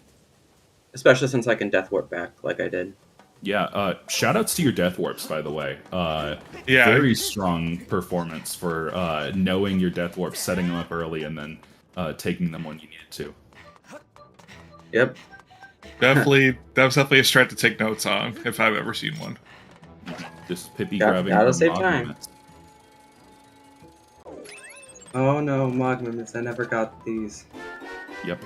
Especially since I can death warp back like I did. Yeah, shoutouts to your death warps, by the way. Yeah. Very strong performance for knowing your death warps, setting them up early, and then taking them when you needed to. Yep. That was definitely a strat to take notes on, if I've ever seen one. Just Pippy Gotta grabbing save Mog time. Limits. Oh no, Mog Limits, I never got these. Yep.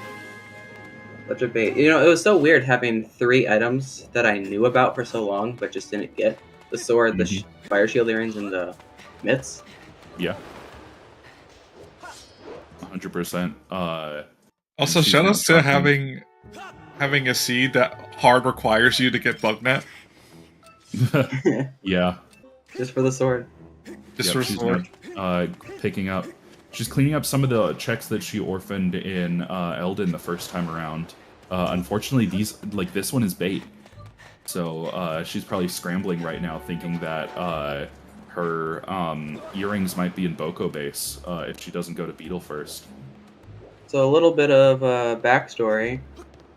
Such a bait. You know, it was so weird having 3 items that I knew about for so long, but just didn't get. The sword, the fire shield earrings, and the mitts. Yeah. 100%. Also, shoutouts to having a seed that hard requires you to get Bugnet. Yeah. Just for the sword. Just for she's sword. picking up. She's cleaning up some of the checks that she orphaned in Eldin the first time around. Unfortunately, this one is bait. So she's probably scrambling right now, thinking that her earrings might be in Boko base if she doesn't go to Beetle first. So a little bit of backstory.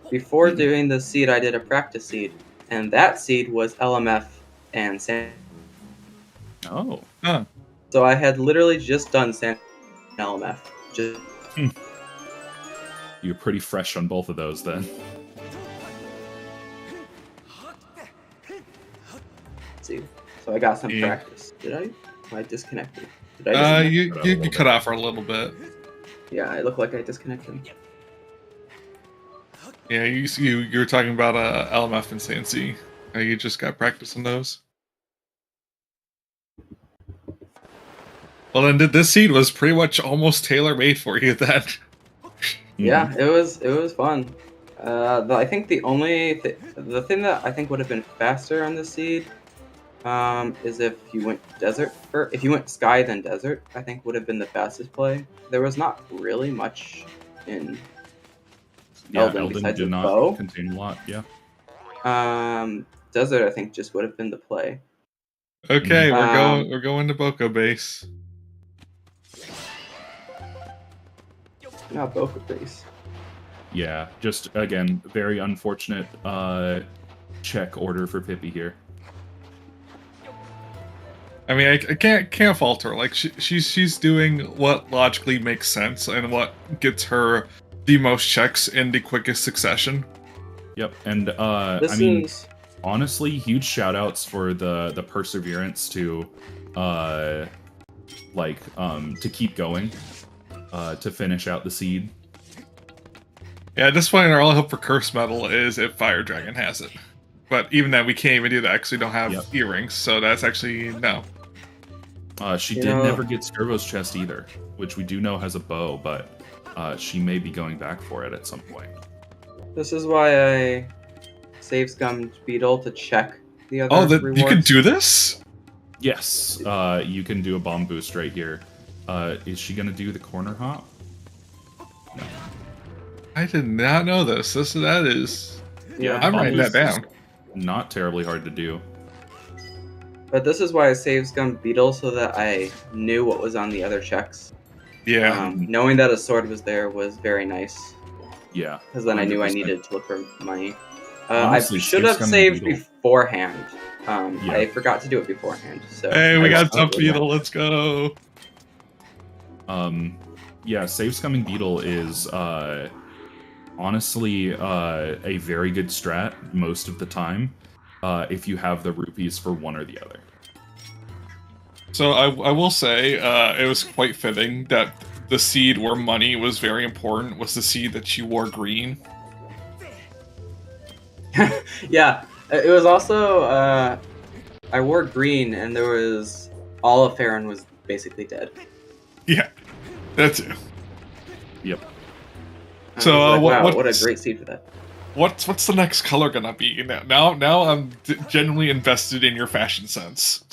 Before doing the seed, I did a practice seed. And that seed was LMF and Sand. Oh. Huh. So I had literally just done Sand and LMF. Just You're pretty fresh on both of those then. see. So I got some Yeah. practice. Did I? Am I disconnected? Did I disconnect? You cut off for a little bit. Yeah, I look like I disconnected. Yeah, you were talking about LMF and Sansi. You just got practice on those. Well, then this seed was pretty much almost tailor-made for you then. Yeah, it was fun. I think the only the thing that I think would have been faster on the seed is if you went desert, or if you went sky then desert. I think would have been the fastest play. There was not really much in Eldin besides did the not bow. contain a lot. Yeah. Desert I think just would have been the play. Okay, we're going to Boko base. Not Boca base. Yeah, just again, very unfortunate check order for Pippy here. I mean, I can't fault her. Like she's doing what logically makes sense and what gets her the most checks in the quickest succession. Yep, and I mean, honestly, huge shout outs for the perseverance to to keep going, to finish out the seed. Yeah, at this point, our only hope for Curse Metal is if Fire Dragon has it. But even then, we can't even do that because we don't have earrings, so that's actually no. She did never get Skirbo's chest either, which we do know has a bow, but she may be going back for it at some point. This is why I save scummed Beetle to check the other rewards. You can do this? Yes, you can do a bomb boost right here. Is she gonna do the corner hop? No. I did not know this. That is. Yeah, I'm writing that down. Not terribly hard to do. But this is why I saved scummed Beetle so that I knew what was on the other checks. Yeah. Knowing that a sword was there was very nice. Yeah. Because then 100%. I knew I needed to look for money. Honestly, I should have saved beforehand. I forgot to do it beforehand. So hey, we got Tough Beetle. Let's go. Yeah, Save Scumming Beetle is honestly a very good strat most of the time if you have the rupees for one or the other. So I will say it was quite fitting that the seed where money was very important was the seed that she wore green. Yeah, it was also I wore green and there was all of Farron was basically dead. Yeah, that's it. Yep. So wow, what a great seed for that. What's the next color gonna be? Now I'm genuinely invested in your fashion sense.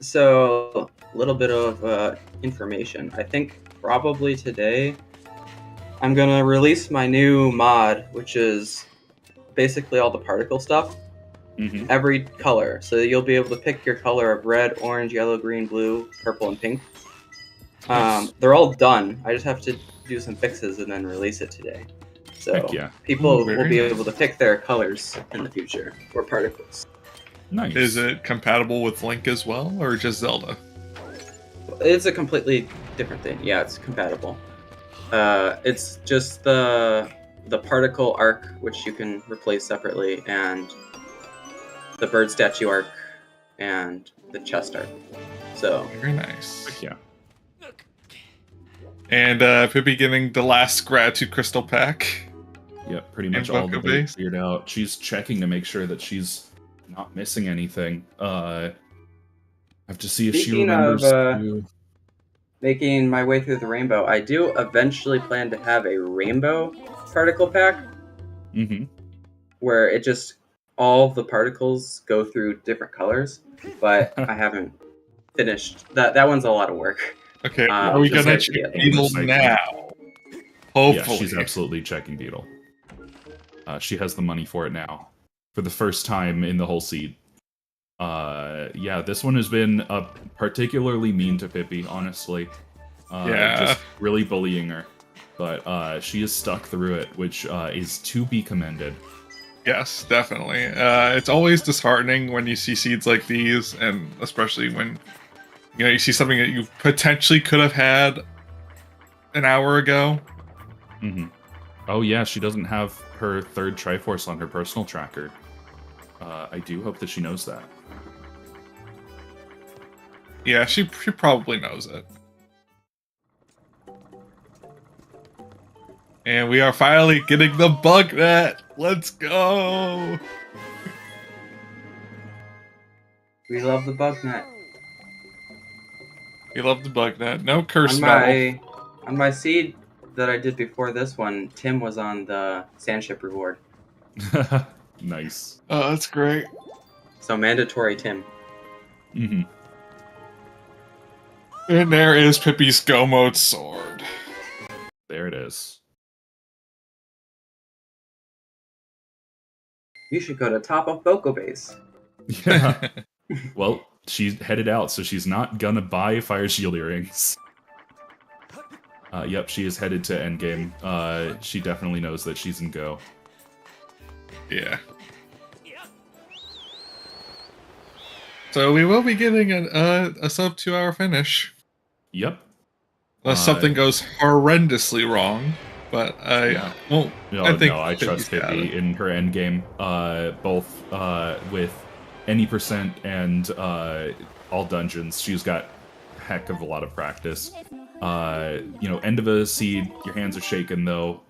So, a little bit of information. I think probably today I'm gonna release my new mod, which is basically all the particle stuff. Mm-hmm. Every color. So you'll be able to pick your color of red, orange, yellow, green, blue, purple, and pink. Nice. They're all done. I just have to do some fixes and then release it today. So Heck yeah. people Ooh, very will be nice. able to pick their colors in the future, or particles. Nice. Is it compatible with Link as well, or just Zelda? It's a completely different thing. Yeah, it's compatible. It's just the particle arc, which you can replace separately, and the bird statue arc, and the chest arc. So Very nice. Heck yeah. And Pippi getting the last gratitude crystal pack. Yep, pretty much And all the Bucka way base? cleared out. She's checking to make sure that she's not missing anything. I have to see if she Speaking remembers of, to... making my way through the rainbow, I do eventually plan to have a rainbow particle pack Mm-hmm. where it just all the particles go through different colors, but I haven't finished that. That one's a lot of work. Okay, are we just gonna have to check get Beetle those. now? Yeah, Hopefully. she's absolutely checking Beetle. She has the money for it now. For the first time in the whole seed. Yeah, this one has been particularly mean to Pippi, honestly. Yeah. Just really bullying her. But she is stuck through it, which is to be commended. Yes, definitely. It's always disheartening when you see seeds like these, and especially when you see something that you potentially could have had an hour ago. Mm-hmm. Oh yeah, she doesn't have her third Triforce on her personal tracker. I do hope that she knows that. Yeah, she probably knows it. And we are finally getting the bug net. Let's go. We love the bug net. We love the bug net. No curse metal. On my seed that I did before this one, Tim was on the Sandship reward. Nice. Oh, that's great. So mandatory Tim. Mm-hmm. And there is Pippi's Go Mode sword. There it is. You should go to top of Boko Base. Yeah. Well, she's headed out, so she's not gonna buy Fire Shield earrings. Yep, she is headed to endgame. She definitely knows that she's in Go. Yeah. So we will be getting a sub 2 hour finish. Yep. Unless something goes horrendously wrong. But I won't. No, I think I trust Pippi's got Pippi it. in her endgame, both with any percent and all dungeons. She's got a heck of a lot of practice. End of a seed, your hands are shaking though.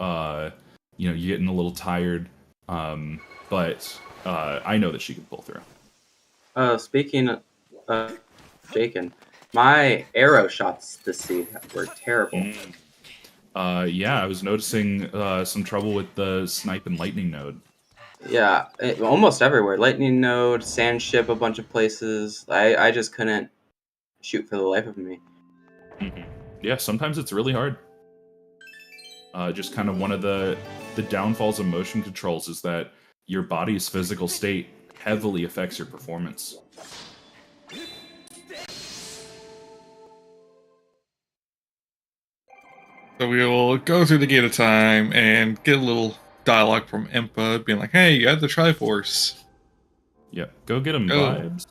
You're getting a little tired. But I know that she can pull through. Speaking of shaken, my arrow shots this seed were terrible. Yeah, I was noticing some trouble with the snipe and lightning node. Yeah, almost everywhere. Lightning node, Sandship, a bunch of places. I just couldn't shoot for the life of me. Mm-hmm. Yeah, sometimes it's really hard. Just kind of one of the downfalls of motion controls is that your body's physical state heavily affects your performance. So we will go through the gate of time and get a little dialogue from Impa being like, hey, you had the Triforce. Yep, go get them Go. vibes.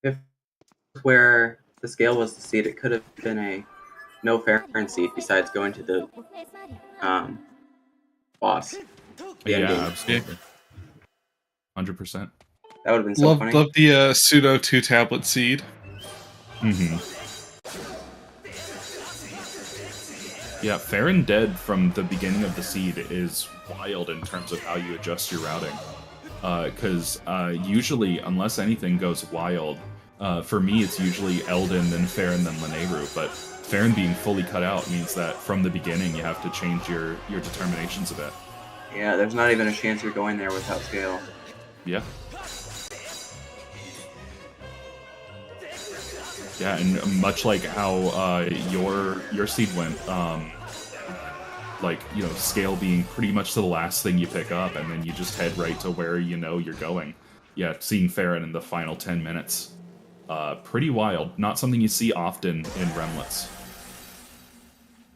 If where the scale was the seed, it could have been a no Farron seed besides going to the boss. The Yeah, ending. absolutely. 100%. That would have been so funny. Love the pseudo 2-tablet seed. Mm-hmm. Yeah, Fair and Dead from the beginning of the seed is wild in terms of how you adjust your routing. Because usually, unless anything goes wild, For me, it's usually Eldon, then Farron, then Lenebru, but Farron being fully cut out means that from the beginning you have to change your determinations a bit. Yeah, there's not even a chance you're going there without scale. Yeah. Yeah, and much like how your seed went, like, you know, scale being pretty much the last thing you pick up, and then you just head right to where you know you're going. Yeah, seeing Farron in the final 10 minutes. Pretty wild. Not something you see often in Remlits.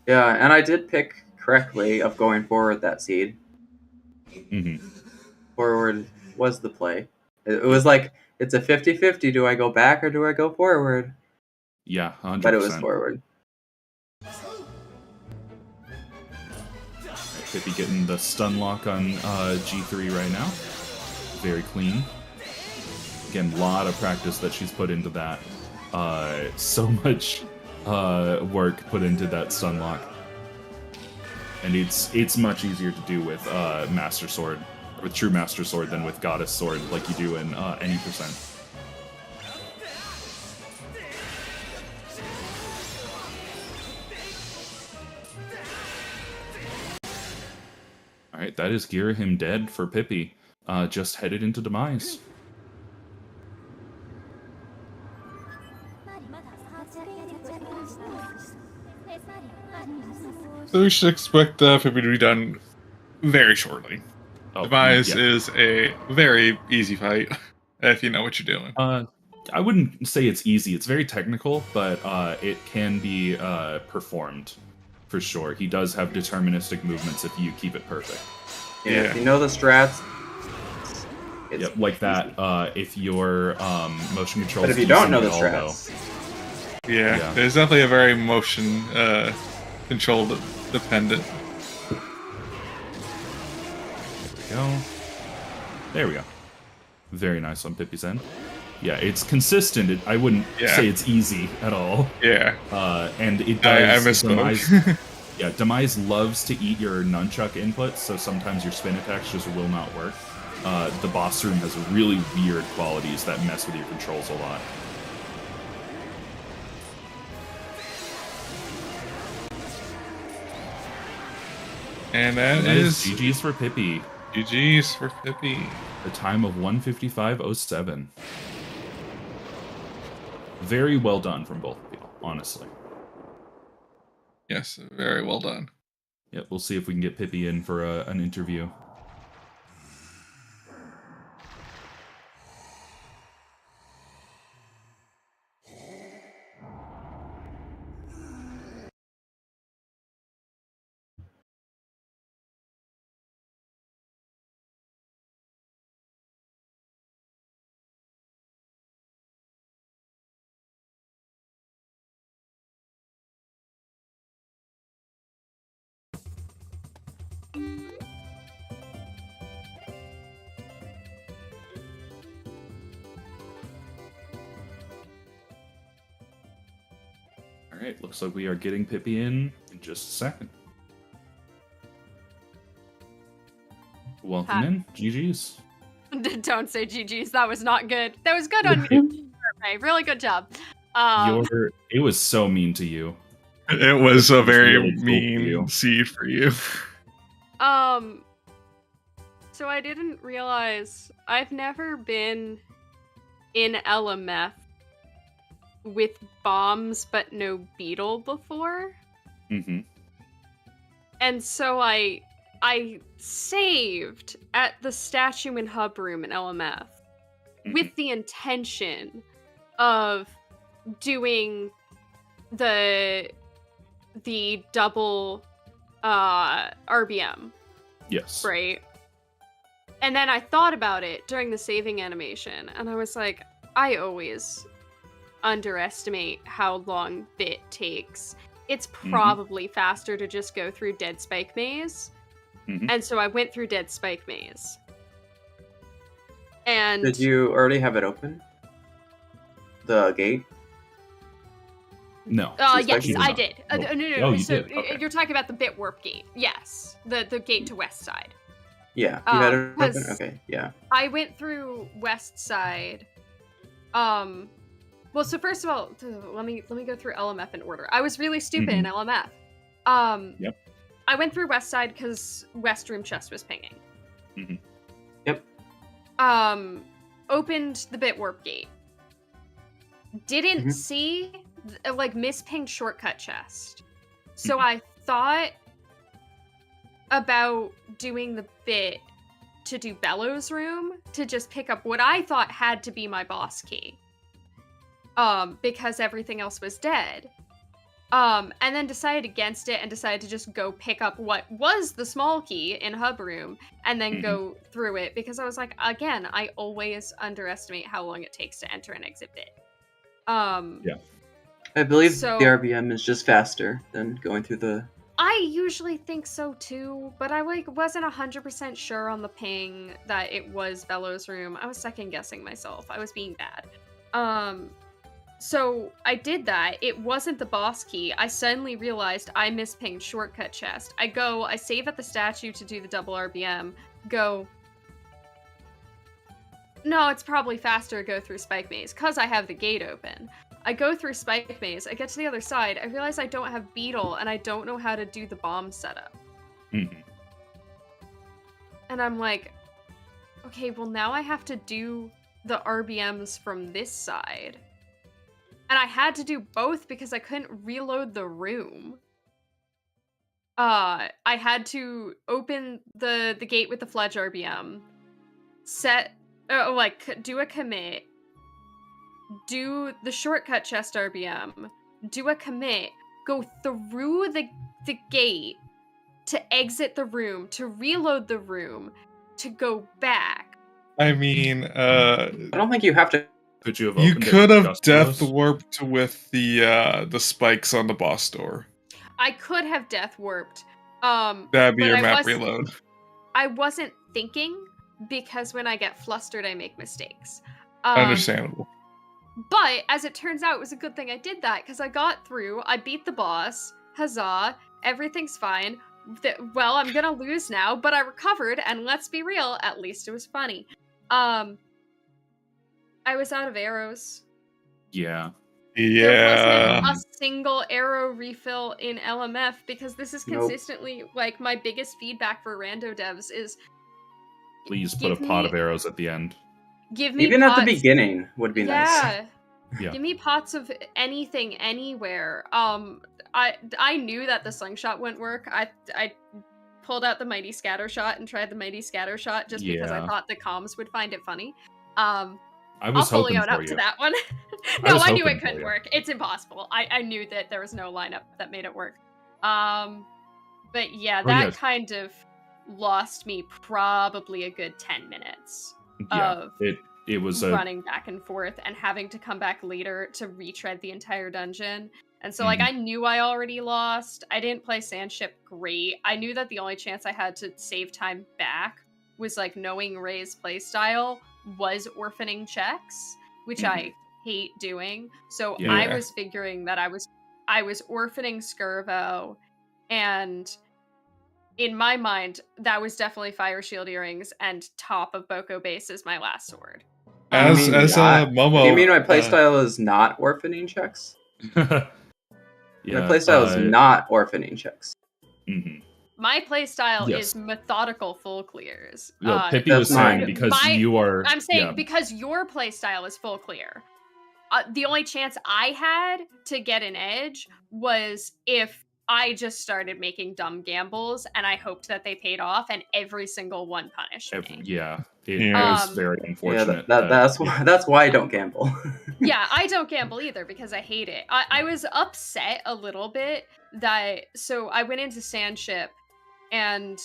Yeah, and I did pick correctly of going forward that seed. Mm-hmm. Forward was the play. It was like, it's a 50-50. Do I go back or do I go forward? Yeah, 100%. But it was forward. Pippi getting the stun lock on G3 right now. Very clean. Again, a lot of practice that she's put into that. So much work put into that stun lock. And it's much easier to do with Master Sword, with True Master Sword, than with Goddess Sword, like you do in any percent. Alright, that is Girahim dead for Pippi. Just headed into Demise. So we should expect Pippi to be done very shortly. Oh, Demise yeah. is a very easy fight if you know what you're doing. I wouldn't say it's easy. It's very technical, but it can be performed for sure. He does have deterministic movements if you keep it perfect. Yeah. If you know the strats. Yep, like that. If your motion controls. But if you don't know the strats. Yeah, there's definitely a very motion control dependent. There we go. Very nice on Pippi's end. Yeah, it's consistent. I wouldn't say it's easy at all. Yeah. And it does. I misspoke. Yeah, Demise loves to eat your nunchuck inputs, so sometimes your spin attacks just will not work. The boss room has really weird qualities that mess with your controls a lot. And that is GG's for Pippi. GG's for Pippi. The time of 1:55:07. Very well done from both of you, honestly. Yes, very well done. Yeah, we'll see if we can get Pippi in for an interview. Alright, looks like we are getting Pippi in just a second. Welcome in. GG's. Don't say GG's. That was not good. That was good on you. Really good job. It was so mean to you. It was a very really mean seed for you. So I didn't realize I've never been in LMF with bombs but no beetle before. Mm-hmm. And so I saved at the statue and hub room in LMF with the intention of doing the double RBM. Yes. Right? And then I thought about it during the saving animation, and I was like, I always underestimate how long bit takes. It's probably faster to just go through Dead Spike Maze. And so I went through Dead Spike Maze. And did you already have it open? The gate? No. Yes, I did. No. Oh, you so did. Okay. You're talking about the Bit Warp gate. Yes. The gate to West Side. Yeah. You had it open? Okay, yeah. I went through West Side Well, so first of all, let me go through LMF in order. I was really stupid in LMF. Yep. I went through West Side because West Room Chest was pinging. Yep. Opened the bit warp gate. Didn't see like mispinged shortcut chest. So I thought about doing the bit to do Bellows Room to just pick up what I thought had to be my boss key. Because everything else was dead. And then decided against it and decided to just go pick up what was the small key in Hub Room and then go through it because I was like, again, I always underestimate how long it takes to enter and exit bit. Yeah. I believe So- the RBM is just faster than going through the... I usually think so too, but I wasn't 100% sure on the ping that it was Bellows Room. I was second guessing myself. I was being bad. So I did that. It wasn't the boss key. I suddenly realized I mispinged shortcut chest. I save at the statue to do the double RBM. No, it's probably faster to go through Spike Maze, because I have the gate open. I go through Spike Maze, I get to the other side, I realize I don't have Beetle, and I don't know how to do the bomb setup. And I'm like, okay, well now I have to do the RBMs from this side. And I had to do both because I couldn't reload the room. I had to open the gate with the Fledge RBM, do a commit, do the shortcut chest RBM, do a commit, go through the gate to exit the room, to reload the room, to go back. I mean, I don't think you have to... Could you have you opened it could have just death those? warped with the spikes on the boss door. I could have death warped. That'd be but your I map wasn't- reload. I wasn't thinking because when I get flustered, I make mistakes. Understandable. But as it turns out, it was a good thing I did that because I got through. I beat the boss. Huzzah! Everything's fine. Well, I'm gonna lose now, but I recovered. And let's be real, at least it was funny. I was out of arrows. Yeah. There wasn't a single arrow refill in LMF because this is Nope. consistently like my biggest feedback for rando devs is Please put a Give pot me- of arrows at the end. give me Even at the pots- beginning would be nice. Yeah. Yeah. Give me pots of anything anywhere. I knew that the slingshot wouldn't work. I pulled out the mighty scatter shot and tried the mighty scatter shot just because I Yeah. thought the comms would find it funny. I I'll was fully hoping own for up you. to that one. I No, was I knew hoping it for couldn't you. work. It's impossible. I knew that there was no lineup that made it work. But yeah, Oh, that yes. kind of lost me probably a good 10 minutes Yeah. of It was a running back and forth and having to come back later to retread the entire dungeon. And so, like, I knew I already lost. I didn't play Sandship great. I knew that the only chance I had to save time back was, like, knowing Ray's playstyle was orphaning checks, which I hate doing. So Yeah. I was figuring that I was orphaning Skirvo, and in my mind, that was definitely Fire Shield Earrings, and top of Boko Base is my last sword. As Momo. Do you mean my playstyle is not orphaning checks? yeah. My playstyle is not orphaning checks. My playstyle Yes. is methodical full clears. No, Pippy was That's saying mine. because you are. I'm saying yeah. because your playstyle is full clear. The only chance I had to get an edge was if I just started making dumb gambles and I hoped that they paid off, and every single one punished me. Yeah. It Yeah. was very unfortunate. That's why I don't gamble. Yeah, I don't gamble either because I hate it. I was upset a little bit that, so I went into Sandship and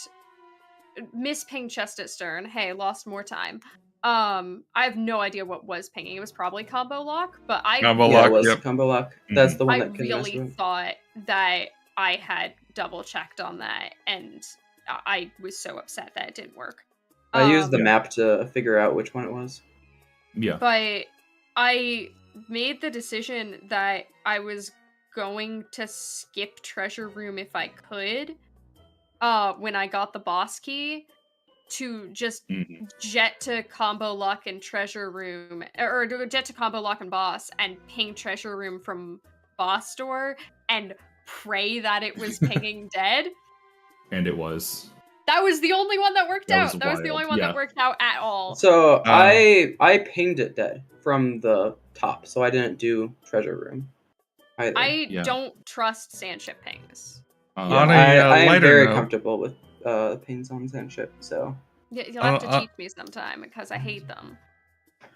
mispinged chest at stern. Hey, lost more time. I have no idea what was pinging. It was probably combo lock, but Combo Yeah, lock, it was yep. combo lock. That's the one I that can mess really with. thought that I had double checked on that, and I was so upset that it didn't work. I used the Yeah. map to figure out which one it was. Yeah. But I made the decision that I was going to skip treasure room if I could when I got the boss key, to just Mhm. jet to combo lock and treasure room, or jet to combo lock and boss and ping treasure room from boss door and pray that it was pinging dead. And it was. That was the only one that worked That was out. That was the wild, only one yeah. that worked out at all. So I pinged it dead from the top, so I didn't do treasure room either. I Yeah. don't trust sandship pings. Um, On a I am lighter very note, comfortable with pings on sandship. So You'll have to teach me sometime because I hate them.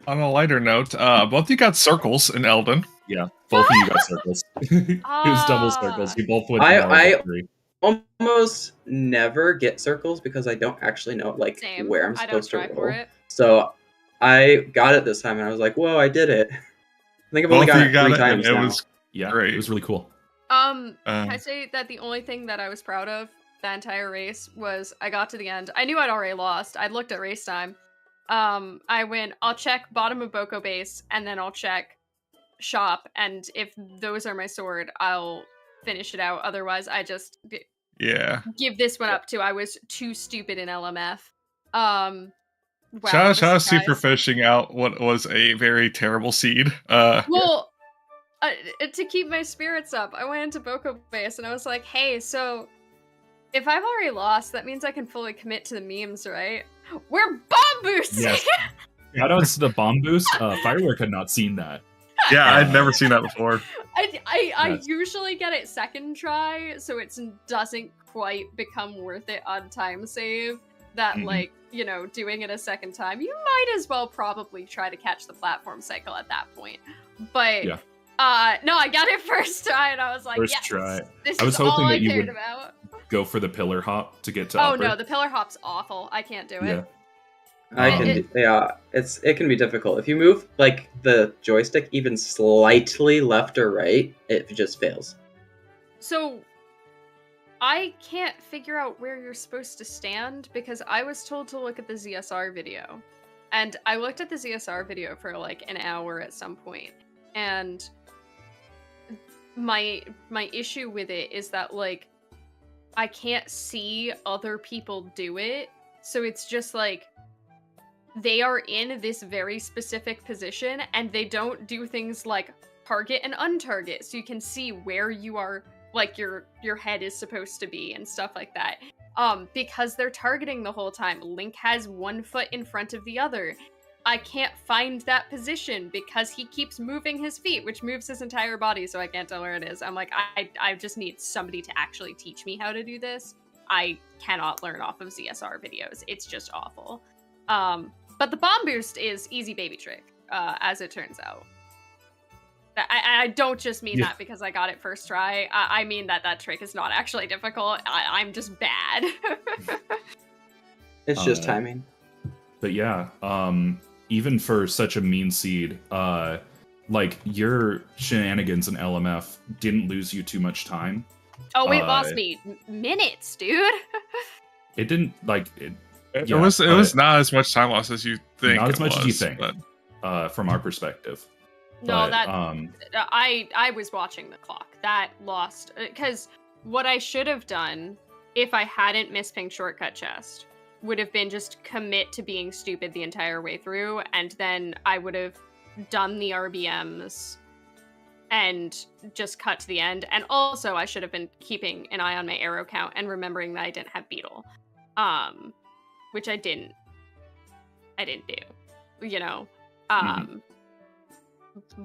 on a lighter note, both you got circles in Elden. yeah, both of you got circles. It was double circles. You both went to I- level 3. almost never get circles because I don't actually know like Same. where I'm I don't supposed to try roll. for it. So I got it this time, and I was like, "Whoa, I did it!" I think I've only Both gotten of you it got 3 it, and times it now. was Yeah, Great. it was really cool. Can I say that the only thing that I was proud of the entire race was I got to the end. I knew I'd already lost. I'd looked at race time. I went, I'll check bottom of Boko base, and then I'll check shop, and if those are my sword, I'll finish it out. Otherwise, I just give this one up to I was too stupid in LMF. Wow, shout out Super surprise. fishing out what was a very terrible seed. Well, to keep my spirits up, I went into Boko base and I was like, hey, so if I've already lost, that means I can fully commit to the memes, right? We're bomb boosting! Yes. Shoutouts to the bomb boost. Firework had not seen that. Yeah, I'd never seen that before. I Yes. usually get it second try, so it doesn't quite become worth it on time save. That, Mhm. like, you know, doing it a second time, you might as well probably try to catch the platform cycle at that point. But, Yeah. no, I got it first try, and I was like, First yes, try. this I was is all hoping I that you cared would about. Go for the pillar hop to get to Oh upper. no, the pillar hop's awful. I can't do it. Yeah. I can, it can be difficult if you move like the joystick even slightly left or right. It just fails. So, I can't figure out where you're supposed to stand because I was told to look at the ZSR video. And I looked at the ZSR video for like an hour at some point. And my issue with it is that like I can't see other people do it. So it's just like they are in this very specific position and they don't do things like target and untarget, so you can see where you are, like your head is supposed to be and stuff like that. Because they're targeting the whole time. Link has one foot in front of the other. I can't find that position because he keeps moving his feet, which moves his entire body, so I can't tell where it is. I'm like, I just need somebody to actually teach me how to do this. I cannot learn off of ZSR videos. It's just awful. But the bomb boost is easy baby trick, as it turns out. I don't just mean that because I got it first try. I mean that trick is not actually difficult. I'm just bad. It's just timing. But yeah, even for such a mean seed, like your shenanigans in LMF didn't lose you too much time. Oh, it lost me minutes, dude. It didn't like it. It Yeah, was not as much time loss as you think. Not as much as you was, think, but from our perspective. No, But, I was watching the clock. That lost because what I should have done if I hadn't mispinged shortcut chest would have been just commit to being stupid the entire way through, and then I would have done the RBMs and just cut to the end. And also, I should have been keeping an eye on my arrow count and remembering that I didn't have beetle, which I didn't do. You know,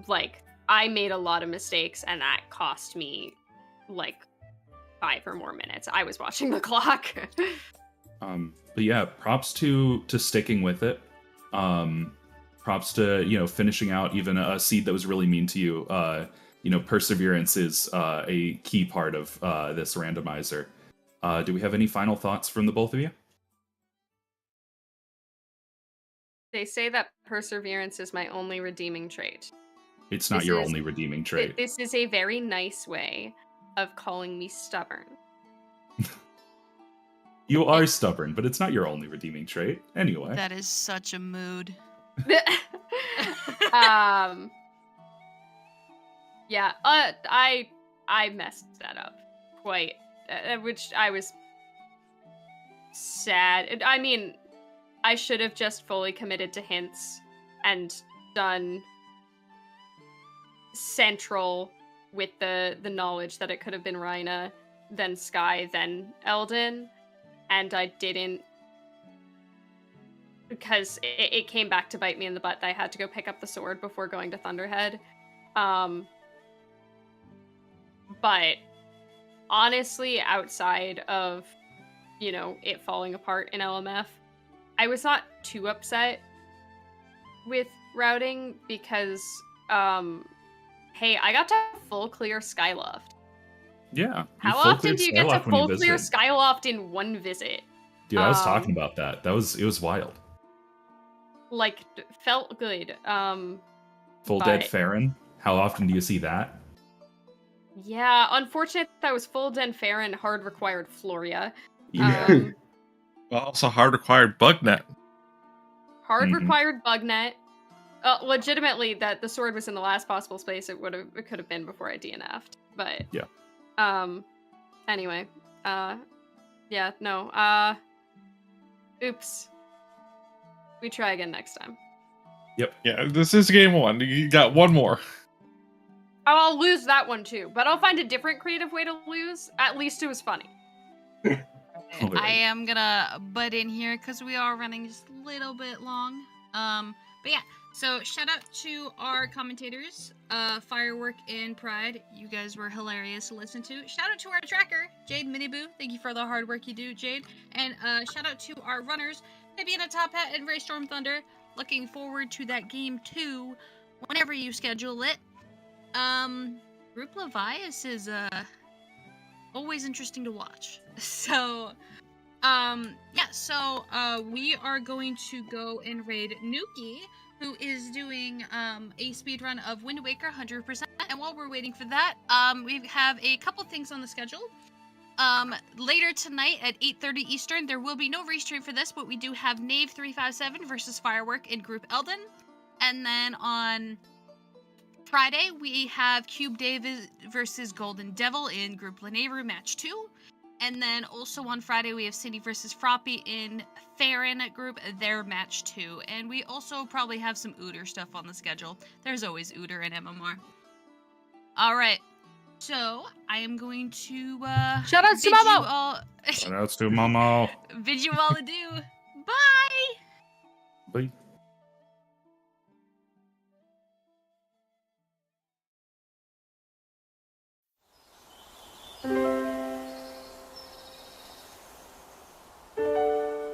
like I made a lot of mistakes, and that cost me like 5 or more minutes. I was watching the clock. But yeah, props to sticking with it. Props to finishing out even a seed that was really mean to you. Perseverance is a key part of this randomizer. Do we have any final thoughts from the both of you? They say that perseverance is my only redeeming trait. It's not your only redeeming trait. This is a very nice way of calling me stubborn. You are stubborn, but it's not your only redeeming trait. Anyway. That is such a mood. Yeah, I messed that up quite, which I was sad. I mean, I should have just fully committed to hints and done Central with the knowledge that it could have been Rhina, then Sky, then Eldin, and I didn't, because it came back to bite me in the butt that I had to go pick up the sword before going to Thunderhead. But honestly, outside of, you know, it falling apart in LMF, I was not too upset with routing because, hey, I got to full clear Skyloft. Yeah. How often do you get to full clear Skyloft in one visit? Dude, I was talking about that. It was wild. Like, felt good. Full Dead Farron. How often do you see that? Yeah, unfortunate that was full Den Farron, hard required Floria. Yeah. Also hard required Bugnet. Hard required Bugnet. Legitimately, that the sword was in the last possible space it could have been before I DNF'd. But yeah. Anyway, yeah, no. Oops. We try again next time. Yep. Yeah, this is game 1. You got one more. I'll lose that one too, but I'll find a different creative way to lose. At least it was funny. I am gonna butt in here because we are running just a little bit long. But yeah, so shout out to our commentators, Firework and Pride. You guys were hilarious to listen to. Shout out to our tracker, Jade Miniboo. Thank you for the hard work you do, Jade. And shout out to our runners, PippyInATopHat and RayStormThunder. Looking forward to that game 2 whenever you schedule it. Group Levias is always interesting to watch. So we are going to go and raid Nuki, who is doing a speedrun of Wind Waker 100%. And while we're waiting for that, we have a couple things on the schedule. Later tonight at 8:30 Eastern, there will be no restream for this, but we do have Knave 357 versus Firework in Group Eldin. And then on Friday, we have Cube David versus Golden Devil in Group Lenaveru Match 2. And then also on Friday, we have Cindy versus Froppy in Farron Group, their Match 2. And we also probably have some Ooter stuff on the schedule. There's always Ooter in MMR. Alright, so I am going to Shoutouts to Momo! Shoutouts to Momo! Bid you all adieu. Bye! Bye.